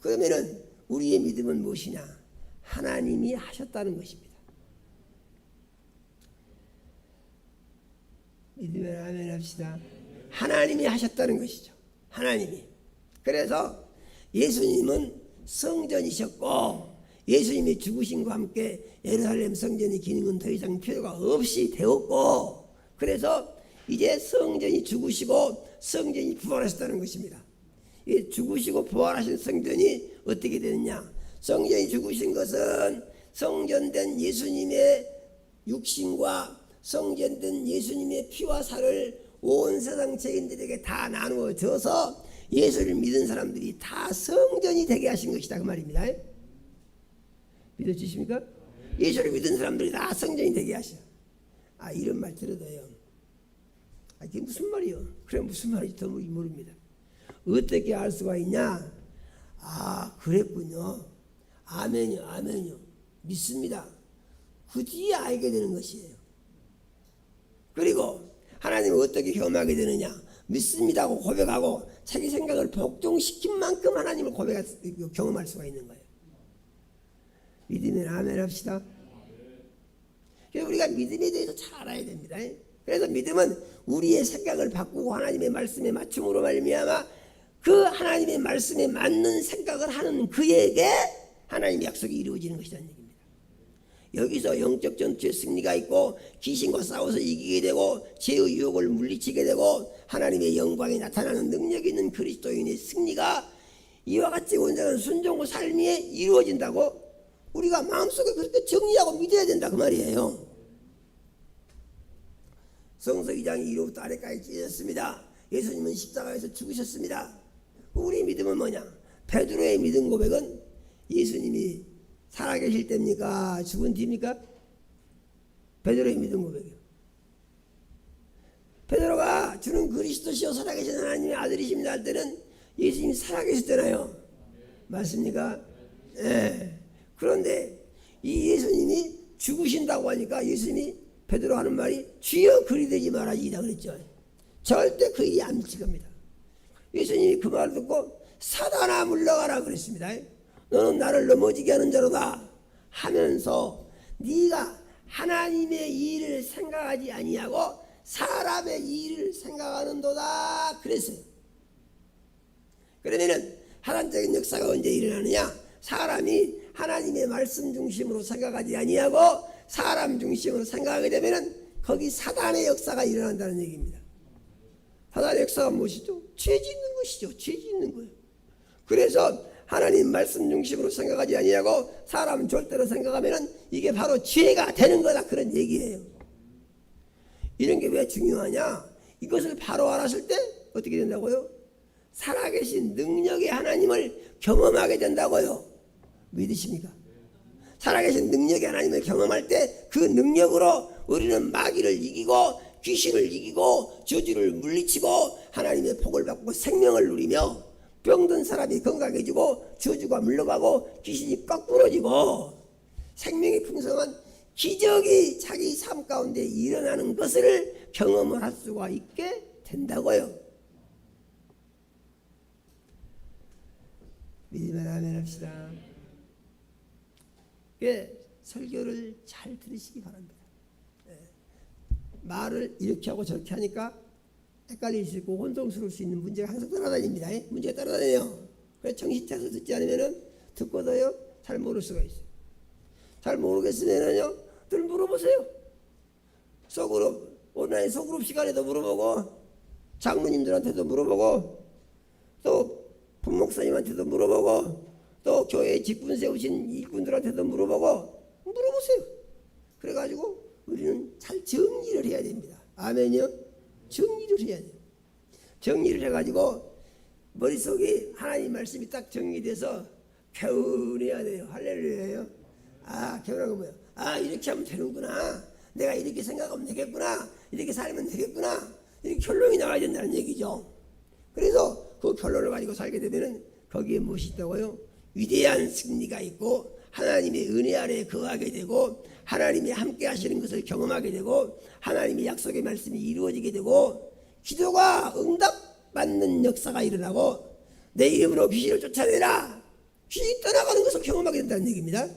그러면은 우리의 믿음은 무엇이냐? 하나님이 하셨다는 것입니다. 믿으면 아멘 합시다. 하나님이 하셨다는 것이죠. 하나님이. 그래서 예수님은 성전이셨고, 예수님이 죽으심과 함께 예루살렘 성전의 기능은 더 이상 필요가 없이 되었고, 그래서 이제 성전이 죽으시고 성전이 부활하셨다는 것입니다. 이 죽으시고 부활하신 성전이 어떻게 되느냐? 성전이 죽으신 것은 성전된 예수님의 육신과 성전된 예수님의 피와 살을 온 세상 죄인들에게 다 나누어 줘서 예수를 믿은 사람들이 다 성전이 되게 하신 것이다, 그 말입니다. 믿어지십니까? 예수를 믿은 사람들이 다 성전이 되게 하셔. 이런 말 들어도요, 이게 무슨 말이요? 그래, 무슨 말인지 더 모릅니다. 어떻게 알 수가 있냐? 그랬군요. 아멘요, 아멘요. 믿습니다. 그 뒤에 알게 되는 것이에요. 그리고 하나님을 어떻게 경험하게 되느냐? 믿습니다고 고백하고 자기 생각을 복종시킨 만큼 하나님을 경험할 수가 있는 거예요. 믿으면 아멘 합시다. 그래서 우리가 믿음에 대해서 잘 알아야 됩니다. 그래서 믿음은 우리의 생각을 바꾸고 하나님의 말씀에 맞춤으로 말미암아 그 하나님의 말씀에 맞는 생각을 하는 그에게 하나님의 약속이 이루어지는 것이라는 얘기입니다. 여기서 영적 전투의 승리가 있고 귀신과 싸워서 이기게 되고 죄의 유혹을 물리치게 되고 하나님의 영광이 나타나는 능력이 있는 그리스도인의 승리가 이와 같이 온전한 순종과 삶에 이루어진다고 우리가 마음속에 그렇게 정리하고 믿어야 된다, 그 말이에요. 성서 2장이 위로부터 아래까지 찢어졌습니다. 예수님은 십자가에서 죽으셨습니다. 우리 믿음은 뭐냐? 베드로의 믿음 고백은 예수님이 살아계실 때입니까? 죽은 뒤입니까? 베드로의 믿음 고백이요. 베드로가 주는 그리스도시요 살아계신 하나님의 아들이십니다 할 때는 예수님이 살아계셨잖아요. 맞습니까? 네. 그런데 이 예수님이 죽으신다고 하니까 예수님이 베드로 하는 말이 주여 그리 되지 말아지이다 그랬죠. 절대 그 일이 안 미칠 겁니다. 예수님이 그 말을 듣고 사단아 물러가라 그랬습니다. 너는 나를 넘어지게 하는 자로다 하면서 네가 하나님의 일을 생각하지 아니하고 사람의 일을 생각하는도다 그랬어요. 그러면은 하나님적인 역사가 언제 일어나느냐? 사람이 하나님의 말씀 중심으로 생각하지 아니하고 사람 중심으로 생각하게 되면은 거기 사단의 역사가 일어난다는 얘기입니다. 사단의 역사가 무엇이죠? 죄 짓는 것이죠. 죄 짓는 거예요. 그래서 하나님 말씀 중심으로 생각하지 아니하고 사람 절대로 생각하면은 이게 바로 죄가 되는 거다, 그런 얘기예요. 이런 게 왜 중요하냐? 이것을 바로 알았을 때 어떻게 된다고요? 살아계신 능력의 하나님을 경험하게 된다고요. 믿으십니까? 살아계신 능력의 하나님을 경험할 때 그 능력으로 우리는 마귀를 이기고 귀신을 이기고 저주를 물리치고 하나님의 복을 받고 생명을 누리며 병든 사람이 건강해지고 저주가 물러가고 귀신이 꽉 부러지고 생명이 풍성한 기적이 자기 삶 가운데 일어나는 것을 경험을 할 수가 있게 된다고요. 믿으면 아멘 합시다. 설교를 잘 들으시기 바랍니다. 말을 이렇게 하고 저렇게 하니까 헷갈릴 수 있고 혼동스러울 수 있는 문제가 항상 따라다닙니다. 문제가 따라다녀요. 그래서 정신 차려서 듣지 않으면 듣고도요 잘 모를 수가 있어요. 잘 모르겠으면요 늘 물어보세요. 소그룹 온라인 소그룹 시간에도 물어보고 장로님들한테도 물어보고 또 부목사님한테도 물어보고 또 교회에 직분 세우신 이분들한테도 물어보세요. 그래가지고 우리는 잘 정리를 해야 됩니다. 아멘이요? 정리를 해야 돼요. 정리를 해가지고 머릿속에 하나님 말씀이 딱 정리돼서 개운해야 돼요. 할렐루야예요. 아, 개운한 거 뭐예요? 아, 이렇게 하면 되는구나. 내가 이렇게 생각하면 되겠구나. 이렇게 살면 되겠구나. 이렇게 결론이 나와야 된다는 얘기죠. 그래서 그 결론을 가지고 살게 되면은 거기에 무엇이 있다고요? 위대한 승리가 있고 하나님의 은혜 아래에 거하게 되고 하나님이 함께 하시는 것을 경험하게 되고 하나님의 약속의 말씀이 이루어지게 되고 기도가 응답받는 역사가 일어나고 내 이름으로 귀신을 쫓아내라. 귀신이 떠나가는 것을 경험하게 된다는 얘기입니다.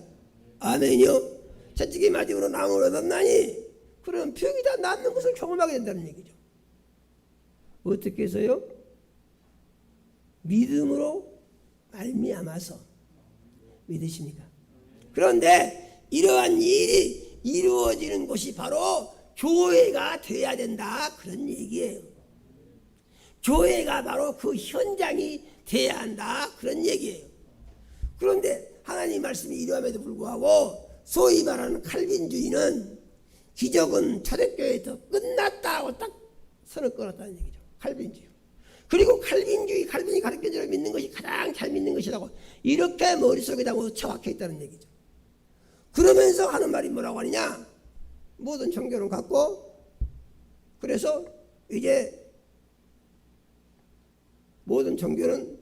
아멘이요. 채찍이 맞음으로 나무를 얻었나니 그런 병이 다 낫는 것을 경험하게 된다는 얘기죠. 어떻게 해서요? 믿음으로 말미암아서. 믿으십니까? 그런데 이러한 일이 이루어지는 곳이 바로 교회가 돼야 된다, 그런 얘기예요. 교회가 바로 그 현장이 돼야 한다, 그런 얘기예요. 그런데 하나님 말씀이 이러함에도 불구하고 소위 말하는 칼빈주의는 기적은 초대교회에서 끝났다고 딱 선을 끊었다는 얘기죠. 칼빈주의. 그리고 칼빈이 가르쳐주를 믿는 것이 가장 잘 믿는 것이라고 이렇게 머릿속에다 처박혀 있다는 얘기죠. 그러면서 하는 말이 뭐라고 하느냐? 모든 종교는 같고, 그래서 이제 모든 종교는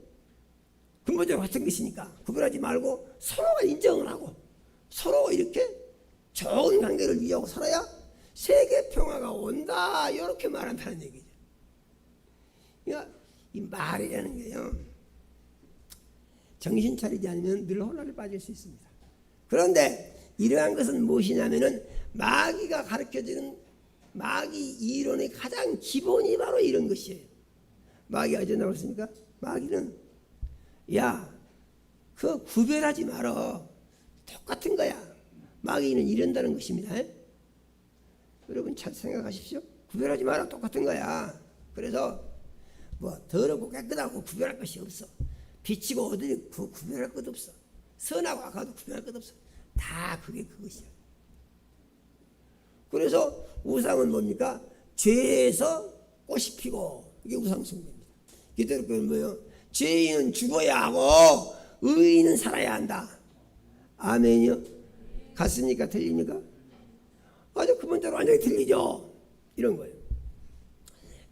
근본적으로 같은 것이니까 구별하지 말고 서로가 인정을 하고 서로 이렇게 좋은 관계를 유지하고 살아야 세계 평화가 온다, 이렇게 말한다는 얘기죠. 그러니까 이 말이라는 게요, 정신 차리지 않으면 늘 혼란에 빠질 수 있습니다. 그런데 이러한 것은 무엇이냐면은 마귀가 가르쳐주는 마귀 이론의 가장 기본이 바로 이런 것이에요. 마귀가 어제 나왔습니까? 마귀는 야, 그거 구별하지 말어. 똑같은 거야. 마귀는 이런다는 것입니다. 여러분 잘 생각하십시오. 구별하지 마라. 똑같은 거야. 그래서 뭐 더럽고 깨끗하고 구별할 것이 없어. 비치고 어두이 구별할 것 없어. 선하고 악하고 구별할 것 없어. 다 그게 그것이야. 그래서 우상은 뭡니까? 죄에서 꽃이 피고, 이게 우상 숭배입니다. 기독교는 뭐예요? 죄인은 죽어야 하고 의인은 살아야 한다. 아멘이요? 같습니까? 틀립니까? 아주 근본적으로 완전히 틀리죠. 이런 거예요.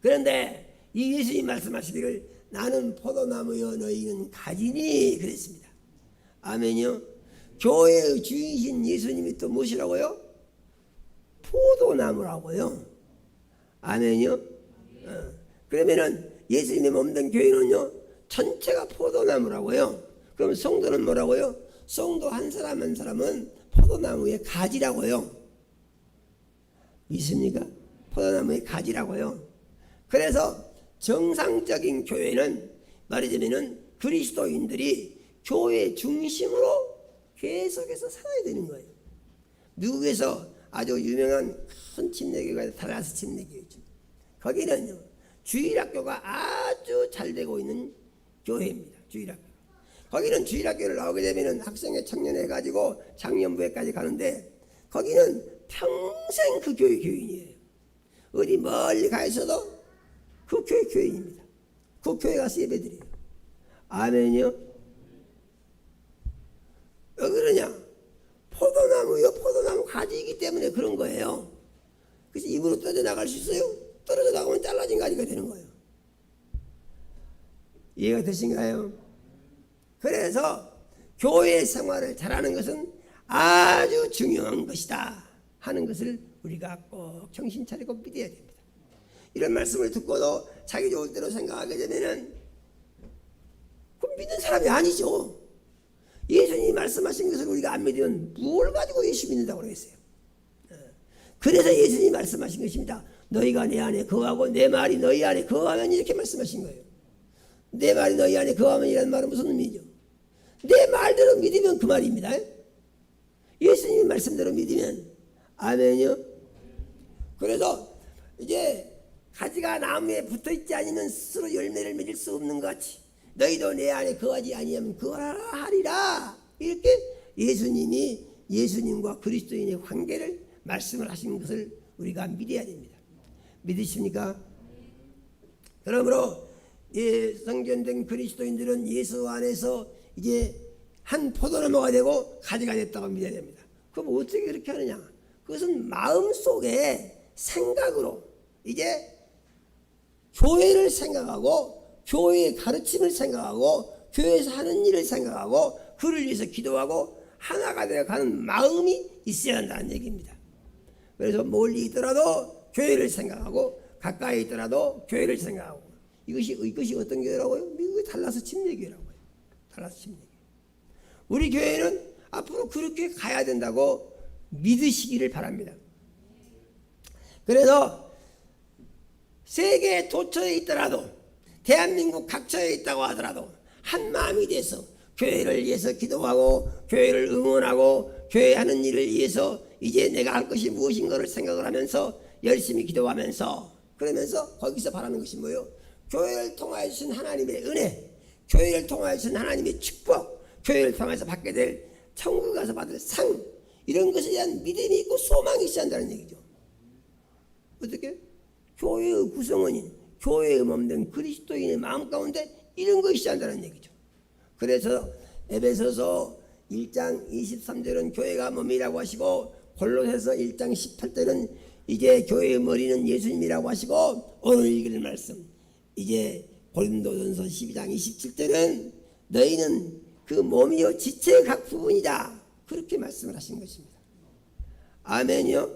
그런데 이 예수님 말씀하시기를 나는 포도나무여 너희는 가지니 그랬습니다. 아멘이요? 교회의 주인이신 예수님이 또 무엇이라고요? 포도나무라고요. 아멘이요? 그러면은 예수님의 몸된 교회는요, 전체가 포도나무라고요. 그럼 성도는 뭐라고요? 성도 한 사람 한 사람은 포도나무의 가지라고요. 믿습니까? 포도나무의 가지라고요. 그래서 정상적인 교회는 말하자면은 그리스도인들이 교회 중심으로 계속해서 살아야 되는 거예요. 미국에서 아주 유명한 큰 침례교회가 달라스 침례교회죠. 거기는요, 주일학교가 아주 잘 되고 있는 교회입니다. 주일학교. 거기는 주일학교를 나오게 되면 학생회 청년회 가지고 장년부회까지 가는데 거기는 평생 그 교회 교인이에요. 어디 멀리 가 있어도 그 교회 교인입니다. 그 교회 가서 예배드려요. 아멘이요? 왜 그러냐? 포도나무요, 포도나무 가지이기 때문에 그런 거예요. 그래서 입으로 떨어져 나갈 수 있어요? 떨어져 나가면 잘라진 가지가 되는 거예요. 이해가 되신가요? 그래서 교회 생활을 잘하는 것은 아주 중요한 것이다 하는 것을 우리가 꼭 정신 차리고 믿어야 됩니다. 이런 말씀을 듣고도 자기 좋을 대로 생각하게 되면은 그럼 믿는 사람이 아니죠. 예수님이 말씀하신 것을 우리가 안 믿으면 뭘 가지고 예수 믿는다고 그랬어요. 그래서 예수님이 말씀하신 것입니다. 너희가 내 안에 거하고 내 말이 너희 안에 거하면, 이렇게 말씀하신 거예요. 내 말이 너희 안에 거하면 이라는 말은 무슨 의미죠? 내 말대로 믿으면 그 말입니다. 예수님 말씀대로 믿으면. 아멘이요? 그래서 이제 가지가 나무에 붙어있지 않으면 스스로 열매를 맺을 수 없는 것 같이 너희도 내 안에 거하지 아니하면 거하리라, 이렇게 예수님이 예수님과 그리스도인의 관계를 말씀을 하신 것을 우리가 믿어야 됩니다. 믿으십니까? 그러므로 성전된 그리스도인들은 예수 안에서 이제 한 포도나무가 되고 가지가 됐다고 믿어야 됩니다. 그럼 어떻게 그렇게 하느냐? 그것은 마음속에 생각으로 이제 교회를 생각하고 교회의 가르침을 생각하고 교회에서 하는 일을 생각하고 그를 위해서 기도하고 하나가 되어가는 마음이 있어야 한다는 얘기입니다. 그래서 멀리 있더라도 교회를 생각하고 가까이 있더라도 교회를 생각하고 이것이 어떤 교회라고요? 미국의 달라스 침례교회라고요. 달라스 침례교회. 우리 교회는 앞으로 그렇게 가야 된다고 믿으시기를 바랍니다. 그래서 세계 도처에 있더라도 대한민국 각처에 있다고 하더라도 한 마음이 돼서 교회를 위해서 기도하고 교회를 응원하고 교회 하는 일을 위해서 이제 내가 할 것이 무엇인가를 생각을 하면서 열심히 기도하면서 그러면서 거기서 바라는 것이 뭐예요? 교회를 통하여 주신 하나님의 은혜, 교회를 통하여 주신 하나님의 축복, 교회를 통해서 받게 될 천국 가서 받을 상, 이런 것에 대한 믿음이 있고 소망이 있어야 한다는 얘기죠. 어떻게? 교회의 구성원인, 교회의 몸된 그리스도인의 마음 가운데 이런 것이 있어야 한다는 얘기죠. 그래서 에베소서 1장 23절은 교회가 몸이라고 하시고 골로새서 1장 18절은 이제 교회의 머리는 예수님이라고 하시고 오늘 읽을 말씀 이제 고린도전서 12장 27절은 너희는 그 몸이요 지체의 각 부분이다 그렇게 말씀을 하신 것입니다. 아멘이요.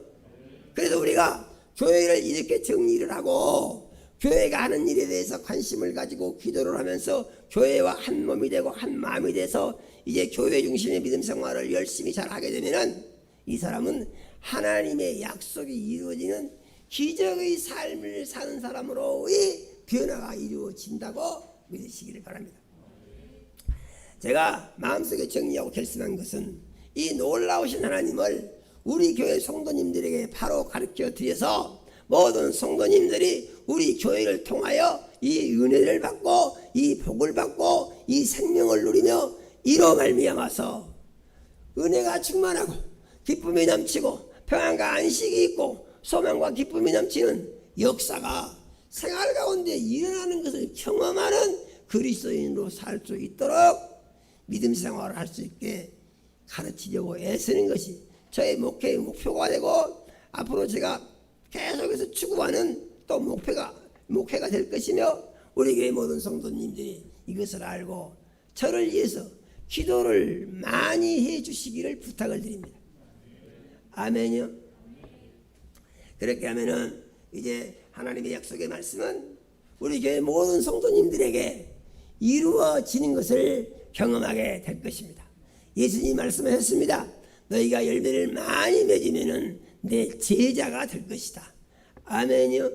그래서 우리가 교회를 이렇게 정리를 하고 교회가 하는 일에 대해서 관심을 가지고 기도를 하면서 교회와 한 몸이 되고 한 마음이 돼서 이제 교회 중심의 믿음 생활을 열심히 잘 하게 되면은 이 사람은 하나님의 약속이 이루어지는 기적의 삶을 사는 사람으로의 변화가 이루어진다고 믿으시기를 바랍니다. 제가 마음속에 정리하고 결심한 것은 이 놀라우신 하나님을 우리 교회 성도님들에게 바로 가르쳐 드려서 모든 성도님들이 우리 교회를 통하여 이 은혜를 받고 이 복을 받고 이 생명을 누리며 이로 말미암아서 은혜가 충만하고 기쁨이 넘치고 평안과 안식이 있고 소망과 기쁨이 넘치는 역사가 생활 가운데 일어나는 것을 경험하는 그리스도인으로 살 수 있도록 믿음 생활을 할 수 있게 가르치려고 애쓰는 것이 저의 목회의 목표가 되고 앞으로 제가 계속해서 추구하는 또 목회가 될 것이며 우리 교회 모든 성도님들이 이것을 알고 저를 위해서 기도를 많이 해 주시기를 부탁을 드립니다. 아멘이요. 그렇게 하면은 이제 하나님의 약속의 말씀은 우리 교회 모든 성도님들에게 이루어지는 것을 경험하게 될 것입니다. 예수님이 말씀하셨습니다. 너희가 열매를 많이 맺으면은 내 제자가 될 것이다. 아멘이요.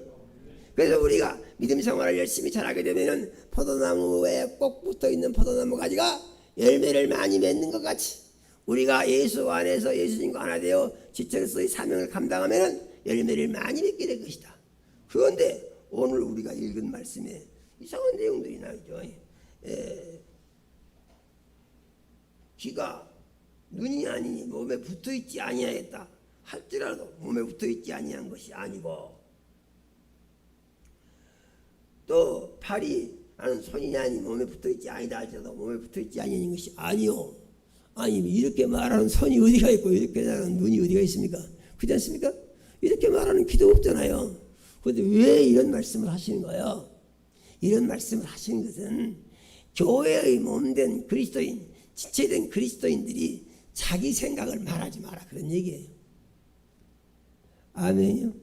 그래서 우리가 믿음 생활을 열심히 잘하게 되면은 포도나무에 꼭 붙어 있는 포도나무 가지가 열매를 많이 맺는 것 같이 우리가 예수 안에서 예수님과 하나 되어 지체로서의 사명을 감당하면은 열매를 많이 맺게 될 것이다. 그런데 오늘 우리가 읽은 말씀에 이상한 내용들이 나오죠. 귀가 눈이 아니니 몸에 붙어있지 아니하였다 할지라도 몸에 붙어있지 아니한 것이 아니고 또 팔이 나는 손이 아니 몸에 붙어있지 아니다 할지라도 몸에 붙어있지 아니한 것이 아니요. 아니 이렇게 말하는 손이 어디가 있고 이렇게 말하는 눈이 어디가 있습니까? 그렇지 않습니까? 이렇게 말하는 귀도 없잖아요. 그런데 왜 이런 말씀을 하시는 거예요? 이런 말씀을 하시는 것은 교회의 몸된 그리스도인 지체된 그리스도인들이 자기 생각을 말하지 마라 그런 얘기예요. 아멘요.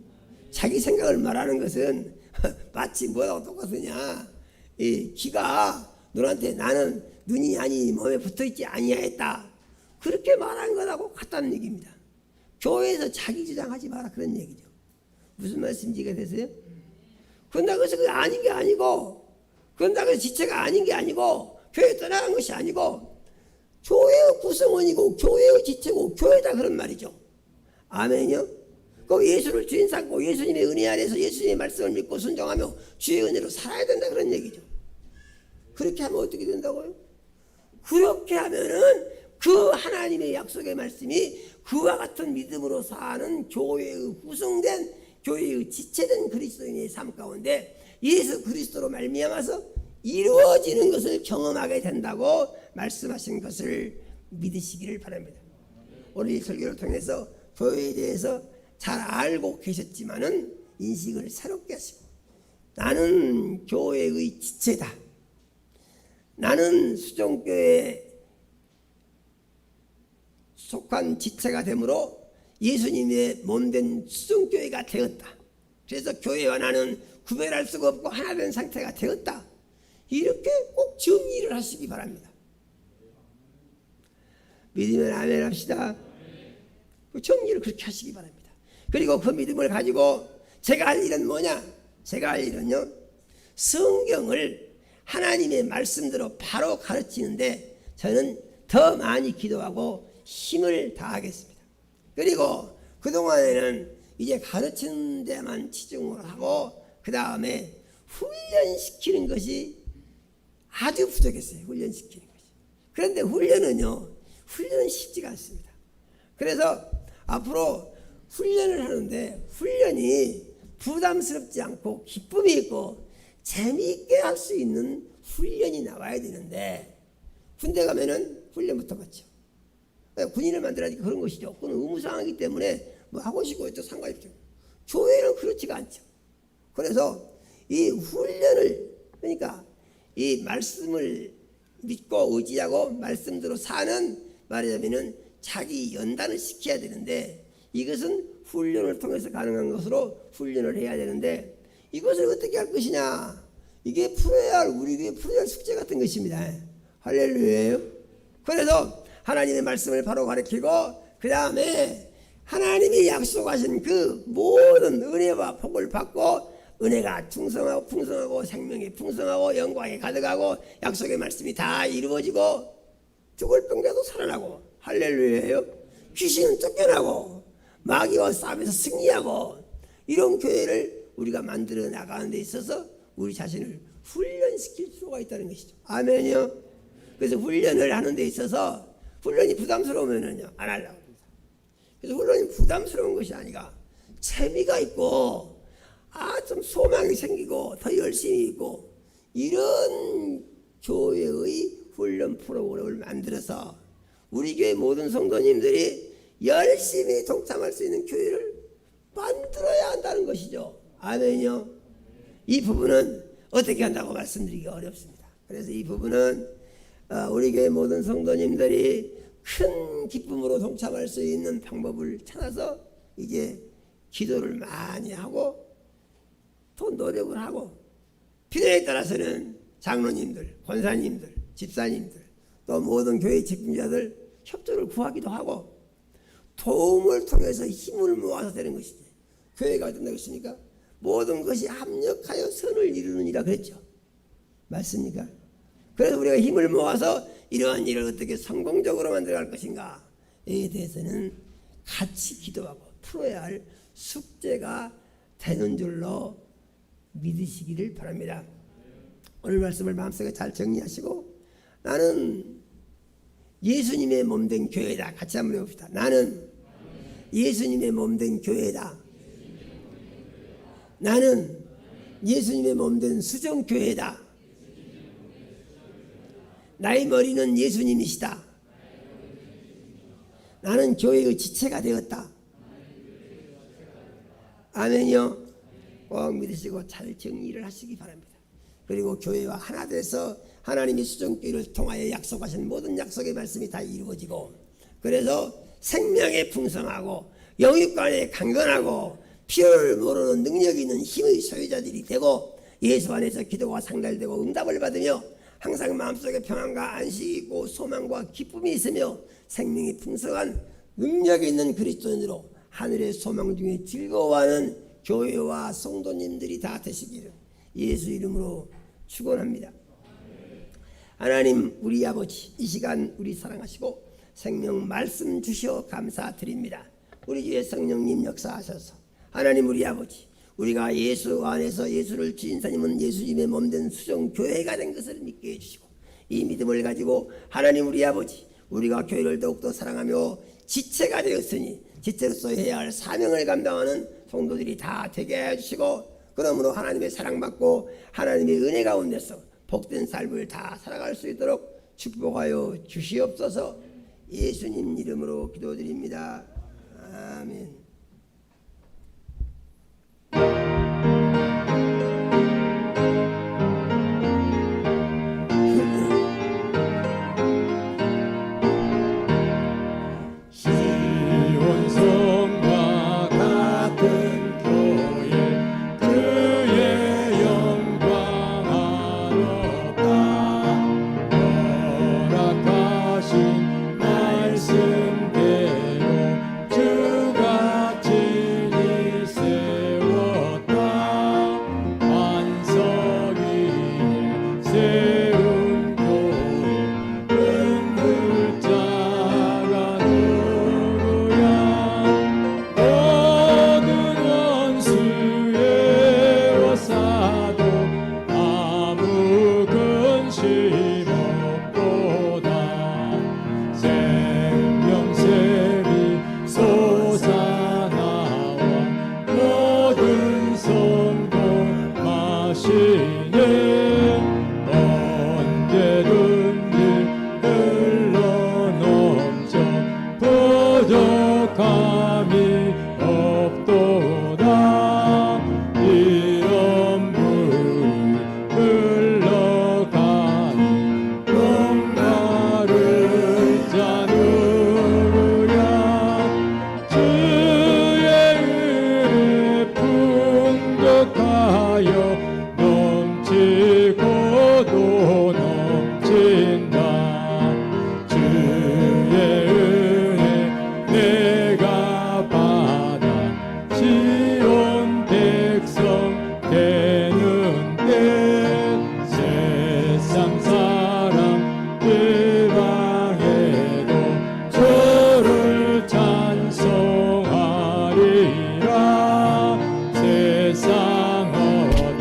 자기 생각을 말하는 것은 마치 뭐라고 똑같으냐. 이 귀가 너한테 나는 눈이 아니 몸에 붙어있지 아니하였다 그렇게 말한 거라고 같다는 얘기입니다. 교회에서 자기 주장하지 마라 그런 얘기죠. 무슨 말씀인지 이해되세요? 그런다고 해서 그게 아닌 게 아니고 그런다고 해서 지체가 아닌 게 아니고 교회 떠나간 것이 아니고 교회의 구성원이고 교회의 지체고 교회다 그런 말이죠. 아멘요. 그 예수를 주인 삼고 예수님의 은혜 아래서 예수님의 말씀을 믿고 순종하며 주의 은혜로 살아야 된다 그런 얘기죠. 그렇게 하면 어떻게 된다고요? 그렇게 하면은 그 하나님의 약속의 말씀이 그와 같은 믿음으로 사는 교회의 구성된 교회의 지체된 그리스도인의 삶 가운데 예수 그리스도로 말미암아서 이루어지는 것을 경험하게 된다고 말씀하신 것을 믿으시기를 바랍니다. 오늘 이 설교를 통해서 교회에 대해서 잘 알고 계셨지만은 인식을 새롭게 하시고, 나는 교회의 지체다, 나는 수종교회에 속한 지체가 되므로 예수님의 몸된 수종교회가 되었다. 그래서 교회와 나는 구별할 수가 없고 하나 된 상태가 되었다. 이렇게 꼭 정리를 하시기 바랍니다. 믿으면 아멘 합시다. 그 정리를 그렇게 하시기 바랍니다. 그리고 그 믿음을 가지고 제가 할 일은 뭐냐? 제가 할 일은요, 성경을 하나님의 말씀대로 바로 가르치는데 저는 더 많이 기도하고 힘을 다하겠습니다. 그리고 그동안에는 이제 가르치는 데만 치중을 하고 그 다음에 훈련시키는 것이 아주 부족했어요. 훈련시키는 것이. 그런데 훈련은 쉽지가 않습니다. 그래서 앞으로 훈련을 하는데 훈련이 부담스럽지 않고 기쁨이 있고 재미있게 할 수 있는 훈련이 나와야 되는데, 군대 가면은 훈련부터 받죠. 군인을 만들어야지 그런 것이죠. 그건 의무사항이기 때문에 뭐 하고 싶고 또 상관이 없죠. 교회는 그렇지가 않죠. 그래서 이 훈련을, 그러니까 이 말씀을 믿고 의지하고 말씀대로 사는, 말하자면은 자기 연단을 시켜야 되는데, 이것은 훈련을 통해서 가능한 것으로 훈련을 해야 되는데, 이것을 어떻게 할 것이냐, 이게 풀어야 할, 우리 교회 풀어야 할 숙제 같은 것입니다. 할렐루야예요. 그래서 하나님의 말씀을 바로 가르치고 그 다음에 하나님이 약속하신 그 모든 은혜와 복을 받고, 은혜가 충성하고 풍성하고 생명이 풍성하고 영광이 가득하고 약속의 말씀이 다 이루어지고 죽을 병자도 살아나고, 할렐루야예요. 귀신은 쫓겨나고 마귀와 싸움에서 승리하고, 이런 교회를 우리가 만들어 나가는 데 있어서 우리 자신을 훈련시킬 필요가 있다는 것이죠. 아멘이요. 그래서 훈련을 하는 데 있어서 훈련이 부담스러우면은요 안 하려고 합니다. 그래서 훈련이 부담스러운 것이 아니라 재미가 있고 좀 소망이 생기고 더 열심히 있고, 이런 교회의 훈련 프로그램을 만들어서 우리 교회 모든 성도님들이 열심히 동참할 수 있는 교회를 만들어야 한다는 것이죠. 아멘이요. 이 부분은 어떻게 한다고 말씀드리기 어렵습니다. 그래서 이 부분은 우리 교회 모든 성도님들이 큰 기쁨으로 동참할 수 있는 방법을 찾아서 이제 기도를 많이 하고 또 노력을 하고, 필요에 따라서는 장로님들, 권사님들, 집사님들, 또 모든 교회 책임자들 협조를 구하기도 하고 도움을 통해서 힘을 모아서 되는 것이지. 교회가 어떤 것입니까? 모든 것이 합력하여 선을 이루느니라 그랬죠. 맞습니까? 그래서 우리가 힘을 모아서 이러한 일을 어떻게 성공적으로 만들어갈 것인가에 대해서는 같이 기도하고 풀어야 할 숙제가 되는 줄로 믿으시기를 바랍니다. 오늘 말씀을 마음속에 잘 정리하시고, 나는 예수님의 몸된 교회다. 같이 한번 해봅시다. 나는 예수님의 몸된 교회다. 나는 예수님의 몸된 수정교회다. 나의 머리는 예수님이시다. 나는 교회의 지체가 되었다. 아멘이요. 꼭 믿으시고 잘 정리를 하시기 바랍니다. 그리고 교회와 하나 돼서 하나님이 수정교회를 통하여 약속하신 모든 약속의 말씀이 다 이루어지고, 그래서 생명에 풍성하고 영육간에 강건하고 필요를 모르는 능력 있는 힘의 소유자들이 되고, 예수 안에서 기도가 상달되고 응답을 받으며 항상 마음속에 평안과 안식이 있고 소망과 기쁨이 있으며 생명이 풍성한 능력이 있는 그리스도인으로 하늘의 소망 중에 즐거워하는 교회와 성도님들이 다 되시기를 예수 이름으로 축원합니다. 하나님 우리 아버지, 이 시간 우리 사랑하시고 생명 말씀 주시어 감사드립니다. 우리 주의 성령님 역사하셔서 하나님 우리 아버지, 우리가 예수 안에서 예수를 주인 사님은 예수님의 몸된 수정교회가 된 것을 믿게 해주시고, 이 믿음을 가지고 하나님 우리 아버지, 우리가 교회를 더욱더 사랑하며 지체가 되었으니 지체로서 해야 할 사명을 감당하는 성도들이 다 되게 해주시고, 그러므로 하나님의 사랑받고 하나님의 은혜 가운데서 복된 삶을 다 살아갈 수 있도록 축복하여 주시옵소서. 예수님 이름으로 기도드립니다. 아멘. 시온성과 같은 교회 그의 영광 한없다. 허락하신 말씀대로 주가 진히 세웠다. 반석 위에 세운 교회 은불자가 누구야. 모든 원수의 어사도 아무 근심 없도다. 생명샘이 솟아나와 모든 성도 마시네. 언제든지 흘러넘쳐 부족함이 없도다. 이런 물이 흘러가니 목마를 자 누구야. 주의 은혜 풍족하여 넘치고도 넘친다. 주의 은혜 내가 받아 시온 백성 되는 때 세상 사람 비방해도 주를 찬송하리라. 세상 어때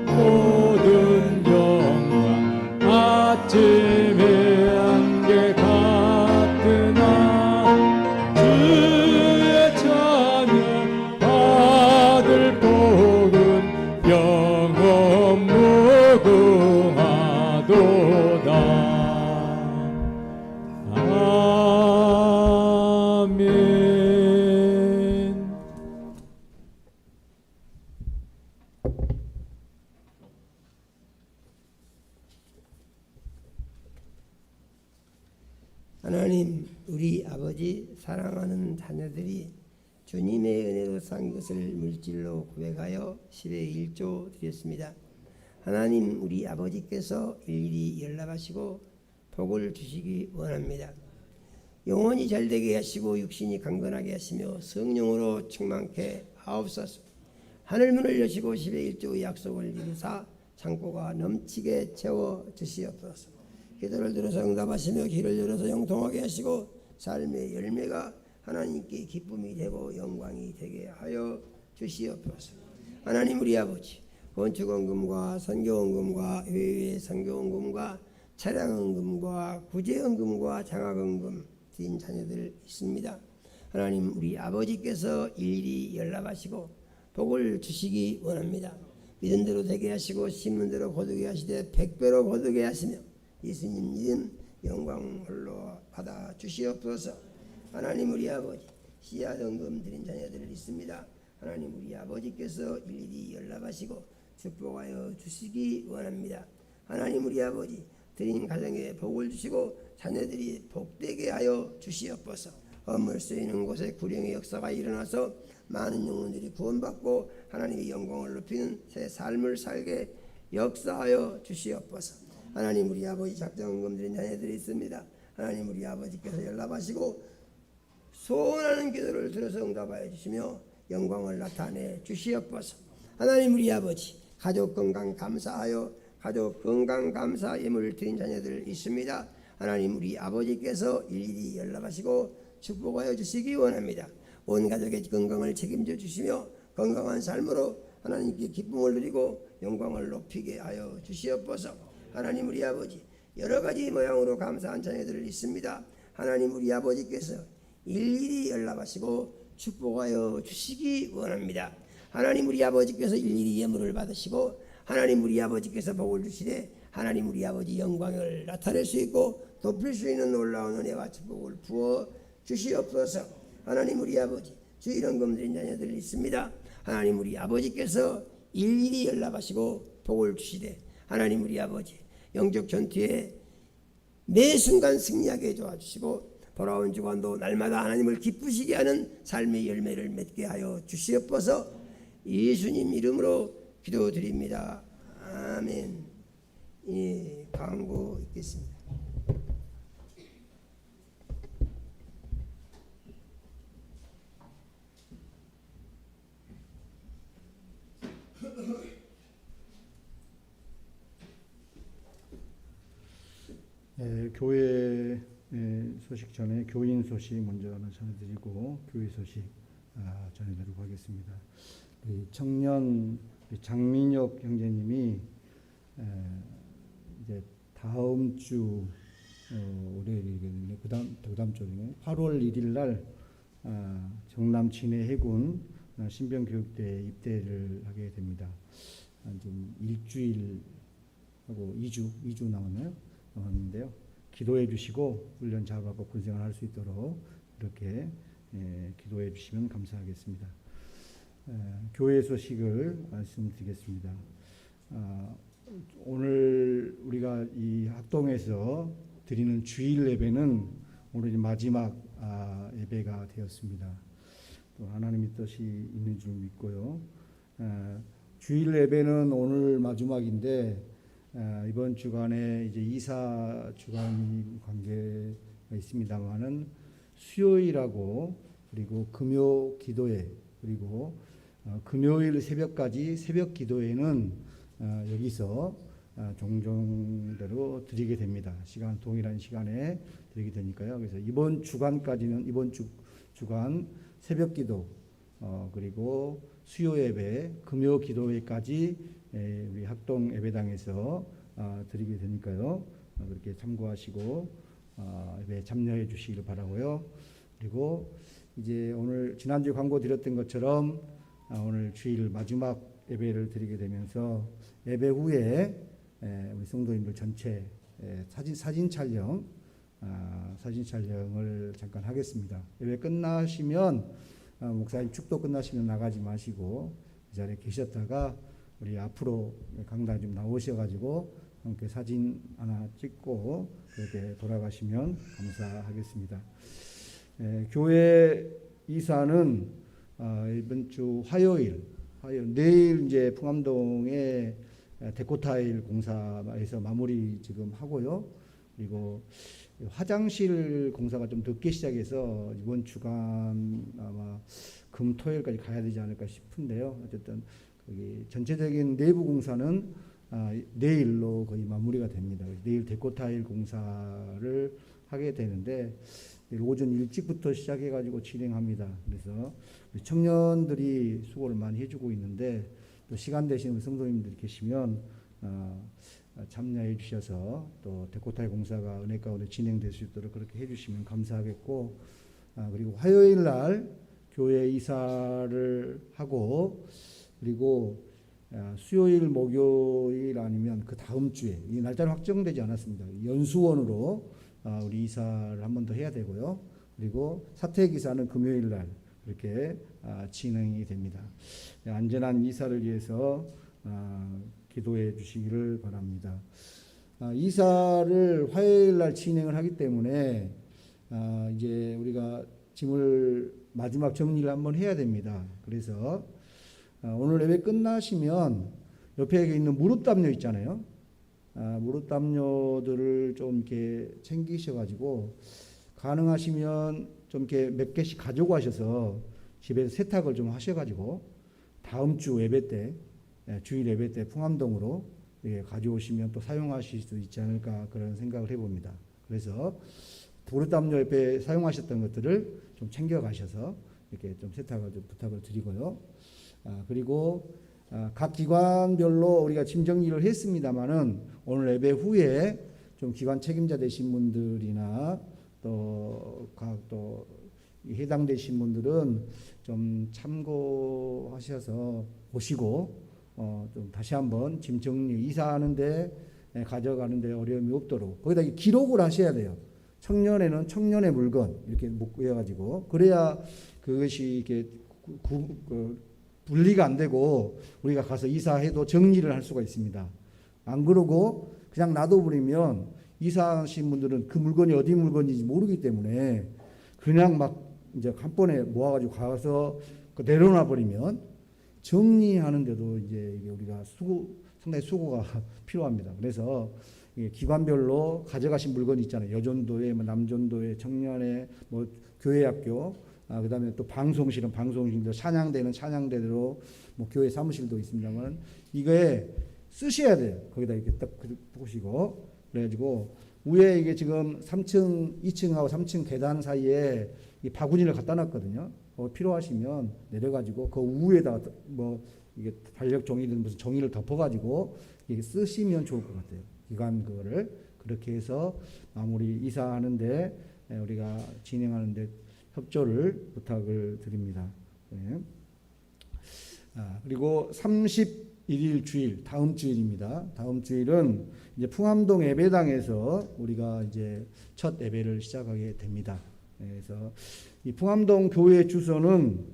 모든 영광 아침의 안개 같으나 주의 자녀 받을 복은 영원 무궁하도다. 아멘. 하나님, 우리 아버지 사랑하는 자녀들이 주님의 은혜로 산 것을 물질로 고백하여 10의 1조 드렸습니다. 하나님, 우리 아버지께서 일일이 연락하시고 복을 주시기 원합니다. 영혼이 잘되게 하시고 육신이 강건하게 하시며 성령으로 충만케 하옵소서. 하늘문을 여시고 10의 1조 약속을 이루사 창고가 넘치게 채워 주시옵소서. 기도를 들어서 응답하시며 길을 열어서 영통하게 하시고 삶의 열매가 하나님께 기쁨이 되고 영광이 되게 하여 주시옵소서. 하나님, 우리 아버지, 건축원금과 선교원금과 회외 선교원금과 차량원금과 구제원금과 장학원금 드린 자녀들 있습니다. 하나님, 우리 아버지께서 일일이 연락하시고 복을 주시기 원합니다. 믿은 대로 되게 하시고 심는 대로 거두게 하시되 100배로 거두게 하시며 예수님 이름 영광 홀로 받아 주시옵소서. 하나님, 우리 아버지, 씨앗 헌금 드린 자녀들 있습니다. 하나님, 우리 아버지께서 일일이 연락하시고 축복하여 주시기 원합니다. 하나님, 우리 아버지, 드린 가정에 복을 주시고 자녀들이 복되게 하여 주시옵소서. 허물 쓰이는 곳에 구령의 역사가 일어나서 많은 영혼들이 구원받고 하나님의 영광을 높이는 새 삶을 살게 역사하여 주시옵소서. 하나님, 우리 아버지 작정헌금 드린 자녀들이 있습니다. 하나님, 우리 아버지께서 연락하시고 소원하는 기도를 들어서 응답하여 주시며 영광을 나타내 주시옵소서. 하나님, 우리 아버지, 가족 건강 감사하여 가족 건강 감사 예물을 드린 자녀들 있습니다. 하나님, 우리 아버지께서 일일이 연락하시고 축복하여 주시기 원합니다. 온 가족의 건강을 책임져 주시며 건강한 삶으로 하나님께 기쁨을 누리고 영광을 높이게 하여 주시옵소서. 하나님, 우리 아버지, 여러 가지 모양으로 감사한 자녀들 있습니다. 하나님, 우리 아버지께서 일일이 연락하시고 축복하여 주시기 원합니다. 하나님, 우리 아버지께서 일일이 예물을 받으시고 하나님, 우리 아버지께서 복을 주시되 하나님 우리 아버지 영광을 나타낼 수 있고 높일 수 있는 놀라운 은혜와 축복을 부어 주시옵소서. 하나님 우리 아버지 주 이런 검드린 자녀들 있습니다. 하나님 우리 아버지께서 일일이 연락하시고 복을 주시되 하나님 우리 아버지 영적 전투에 매 순간 승리하게 도와주시고 돌아온 주간도 날마다 하나님을 기쁘시게 하는 삶의 열매를 맺게 하여 주시옵소서. 예수님 이름으로 기도드립니다. 아멘. 예, 광고 있겠습니다. 교회 소식 전에 교인 소식 먼저 전해드리고 교회 소식 전해드리도록 하겠습니다. 청년 장민혁 형제님이 이제 다음 주 월요일이겠네요. 그다음 주에 8월 1일 날 정남 진해 해군 신병교육대에 입대를 하게 됩니다. 좀 일주일하고 2주 남았는데요. 기도해 주시고 훈련 잘 받고 군생활 할 수 있도록 이렇게 기도해 주시면 감사하겠습니다. 교회 소식을 말씀드리겠습니다. 오늘 우리가 이 학동에서 드리는 주일 예배는 오늘 마지막 예배가 되었습니다. 또 하나님의 뜻이 있는 줄 믿고요. 주일 예배는 오늘 마지막인데 이번 주간에 이제 이사 주간 관계가 있습니다만은 수요일하고 그리고 금요 기도회 그리고 금요일 새벽까지 새벽 기도회는 여기서 종종대로 드리게 됩니다. 시간 동일한 시간에 드리게 되니까요. 그래서 이번 주간까지는 이번 주간 새벽 기도 그리고 수요 예배, 금요 기도회까지 우리 학동 예배당에서 드리게 되니까요. 그렇게 참고하시고 예배 참여해 주시기를 바라고요. 그리고 이제 오늘 지난주에 광고 드렸던 것처럼 오늘 주일 마지막 예배를 드리게 되면서 예배 후에 우리 성도님들 전체 사진 촬영을 잠깐 하겠습니다. 예배 끝나시면 목사님 축도 끝나시면 나가지 마시고 그 자리에 계셨다가 우리 앞으로 강단 좀 나오셔가지고 함께 사진 하나 찍고 그렇게 돌아가시면 감사하겠습니다. 교회 이사는 이번 주 화요일 내일 이제 풍암동에 데코타일 공사에서 마무리 지금 하고요. 그리고 화장실 공사가 좀 늦게 시작해서 이번 주간 아마 금 토요일까지 가야 되지 않을까 싶은데요. 어쨌든 거기 전체적인 내부 공사는 내일로 거의 마무리가 됩니다. 내일 데코타일 공사를 하게 되는데 내일 오전 일찍부터 시작해가지고 진행합니다. 그래서 우리 청년들이 수고를 많이 해주고 있는데 또 시간 되시는 성도님들이 계시면 참여해 주셔서 또 데코타일 공사가 은혜 가운데 진행될 수 있도록 그렇게 해주시면 감사하겠고 그리고 화요일 날 교회 이사를 하고 그리고 수요일 목요일 아니면 그 다음 주에 이 날짜는 확정되지 않았습니다. 연수원으로 우리 이사를 한 번 더 해야 되고요. 그리고 사택 이사는 금요일 날 이렇게 진행이 됩니다. 안전한 이사를 위해서 기도해 주시기를 바랍니다. 이사를 화요일 날 진행을 하기 때문에 이제 우리가 짐을 마지막 정리를 한번 해야 됩니다. 그래서 오늘 예배 끝나시면 옆에 있는 무릎 담요 있잖아요. 무릎 담요들을 좀 이렇게 챙기셔가지고 가능하시면 좀 이렇게 몇 개씩 가져가셔서 집에서 세탁을 좀 하셔가지고 다음 주 예배 때 주일 예배 때 풍암동으로 가져오시면 또 사용하실 수 있지 않을까 그런 생각을 해봅니다. 그래서 무릎 담요 옆에 사용하셨던 것들을 좀 챙겨가셔서 이렇게 좀 세탁을 좀 부탁을 드리고요. 그리고 각 기관별로 우리가 짐 정리를 했습니다만은 오늘 예배 후에 좀 기관 책임자 되신 분들이나 또 각 또 해당되신 분들은 좀 참고하셔서 보시고 좀 다시 한번 짐 정리 이사하는데 가져가는데 어려움이 없도록 거기다 기록을 하셔야 돼요. 청년에는 청년의 물건 이렇게 묶어가지고 그래야 그것이 이렇게 분리가 안 되고 우리가 가서 이사해도 정리를 할 수가 있습니다. 안 그러고 그냥 놔둬버리면 이사하신 분들은 그 물건이 어디 물건인지 모르기 때문에 그냥 막 이제 한 번에 모아가지고 가서 내려놔 버리면 정리하는데도 이제 이게 우리가 상당히 수고가 필요합니다. 그래서 기관별로 가져가신 물건이 있잖아요. 여전도에, 남전도에, 청년에, 교회학교, 그다음에 또 방송실은 방송실대로, 찬양대는 찬양대대로, 교회 사무실도 있습니다만 이거에 쓰셔야 돼요. 거기다 이렇게 딱 보시고 그래가지고 위에 이게 지금 3층, 2층하고 3층 계단 사이에 이 바구니를 갖다 놨거든요. 필요하시면 내려가지고 그 위에다가 이게 달력 종이든 무슨 종이를 덮어가지고 이게 쓰시면 좋을 것 같아요. 기관 그거를 그렇게 해서 마무리 이사하는데 우리가 진행하는데 협조를 부탁을 드립니다. 네. 그리고 31일 주일 다음 주일입니다. 다음 주일은 이제 풍암동 예배당에서 우리가 이제 첫 예배를 시작하게 됩니다. 그래서 이 풍암동 교회 주소는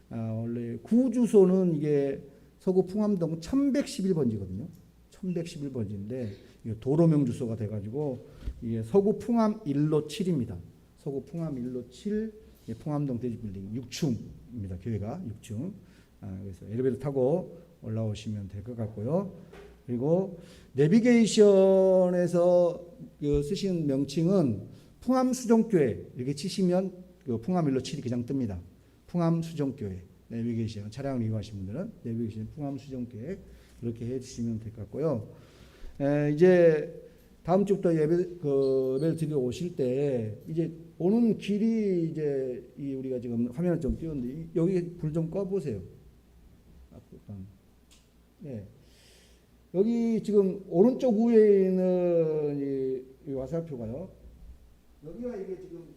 원래 구주소는 이게 서구 풍암동 1111번지거든요. 1111번지인데 도로명 주소가 돼가지고 이게 서구 풍암 1로 7입니다. 서구 풍암 1로 7 풍암동 대지빌딩 6층입니다. 교회가 6층. 그래서 엘리베이터 타고 올라오시면 될 것 같고요. 그리고 내비게이션에서 쓰신 명칭은 풍암수종교회 이렇게 치시면 풍암 1로 7이 그냥 뜹니다. 풍암수종교회 내비게이션 차량을 이용하시는 분들은 내비게이션 풍암수종교회 그렇게 해주시면 될 것 같고요. 이제 다음 주부터 예배를 드리러 오실 때 이제 오는 길이 이제 우리가 지금 화면을 좀 띄웠는데 여기 불 좀 꺼보세요. 네. 여기 지금 오른쪽 위에 있는 이 화살표가요. 여기가 이게 지금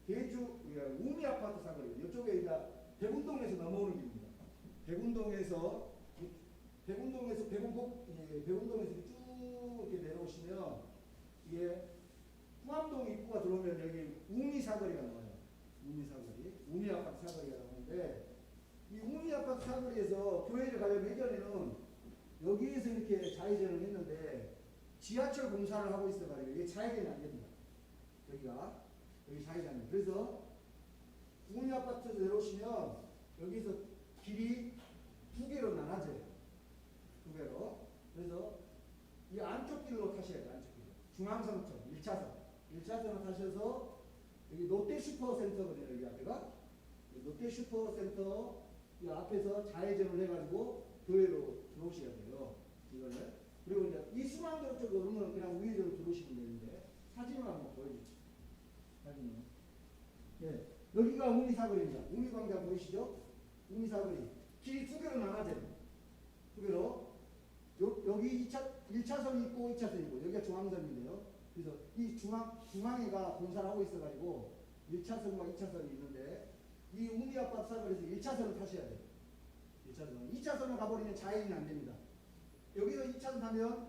계주 우미 아파트 사거리. 이쪽에 백운동에서 넘어오는 길입니다. 백운동에서 백운동에서 쭉 이렇게 내려오시면 이게 풍암동 입구가 들어오면 여기 우미 사거리가 나와요. 우미 사거리, 우미 아파트 사거리가 나오는데 이 우미 아파트 사거리에서 교회를 가려면 예전에는 여기에서 이렇게 좌회전을 했는데 지하철 공사를 하고 있어가지고 이게 좌회전이 안 됩니다. 여기 좌회전이. 그래서 우미 아파트에서 내려오시면 여기서 길이 두 개로 나눠져요. 두 개로. 그래서 이 안쪽 길로 타셔야 돼요. 안쪽 길로. 중앙선처럼 1차선을 타셔서 여기 롯데 슈퍼센터거든요. 여기 앞에가. 롯데 슈퍼센터 이 앞에서 좌회전을 해가지고 교회로 들어오셔야 돼요. 이거를. 그리고 이제 이 수만도로 쪽으로는 그냥 우회전으로 들어오시면 되는데 사진을 한번 보여주죠. 사진을. 예. 여기가 우미사거리입니다. 우미광장 보이시죠? 우미사거리. 길이 두 개로 나눠져요. 두 개로. 여기 1차선이 있고 2차선이 있고 여기가 중앙선인데요. 그래서 이 중앙에가 공사를 하고 있어가지고 1차선과 2차선이 있는데 이 우미 아파트 사거리에서 1차선을 타셔야 돼요. 1차선. 2차선을 가버리면 좌회전이 안 됩니다. 여기서 2차선 타면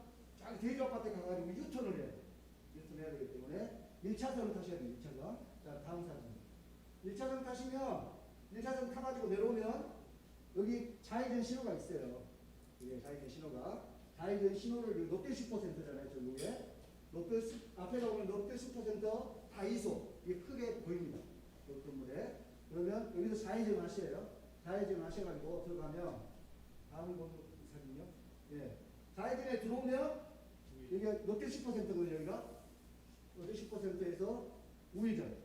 대주 아파트에 가가지고 유턴을 해야 돼요. 유턴해야 되기 때문에 1차선을 타셔야 돼요. 1차선. 자, 다음 사진. 1차선 타시면 1차선 타가지고 내려오면 여기 좌회전 신호가 있어요. 이게 좌회전 신호가. 좌회전 신호를 롯데 슈퍼센터잖아요. 저 위에. 앞에 가보면 롯데 슈퍼센터 다이소. 이게 크게 보입니다. 그 건물에. 그러면 여기서 좌회전 하셔요. 좌회전 하셔가지고 들어가면 다음 사진요. 예. 좌회전에 들어오면 여기가 롯데 슈퍼센터거든요. 여기가 롯데 슈퍼센터에서 우회전.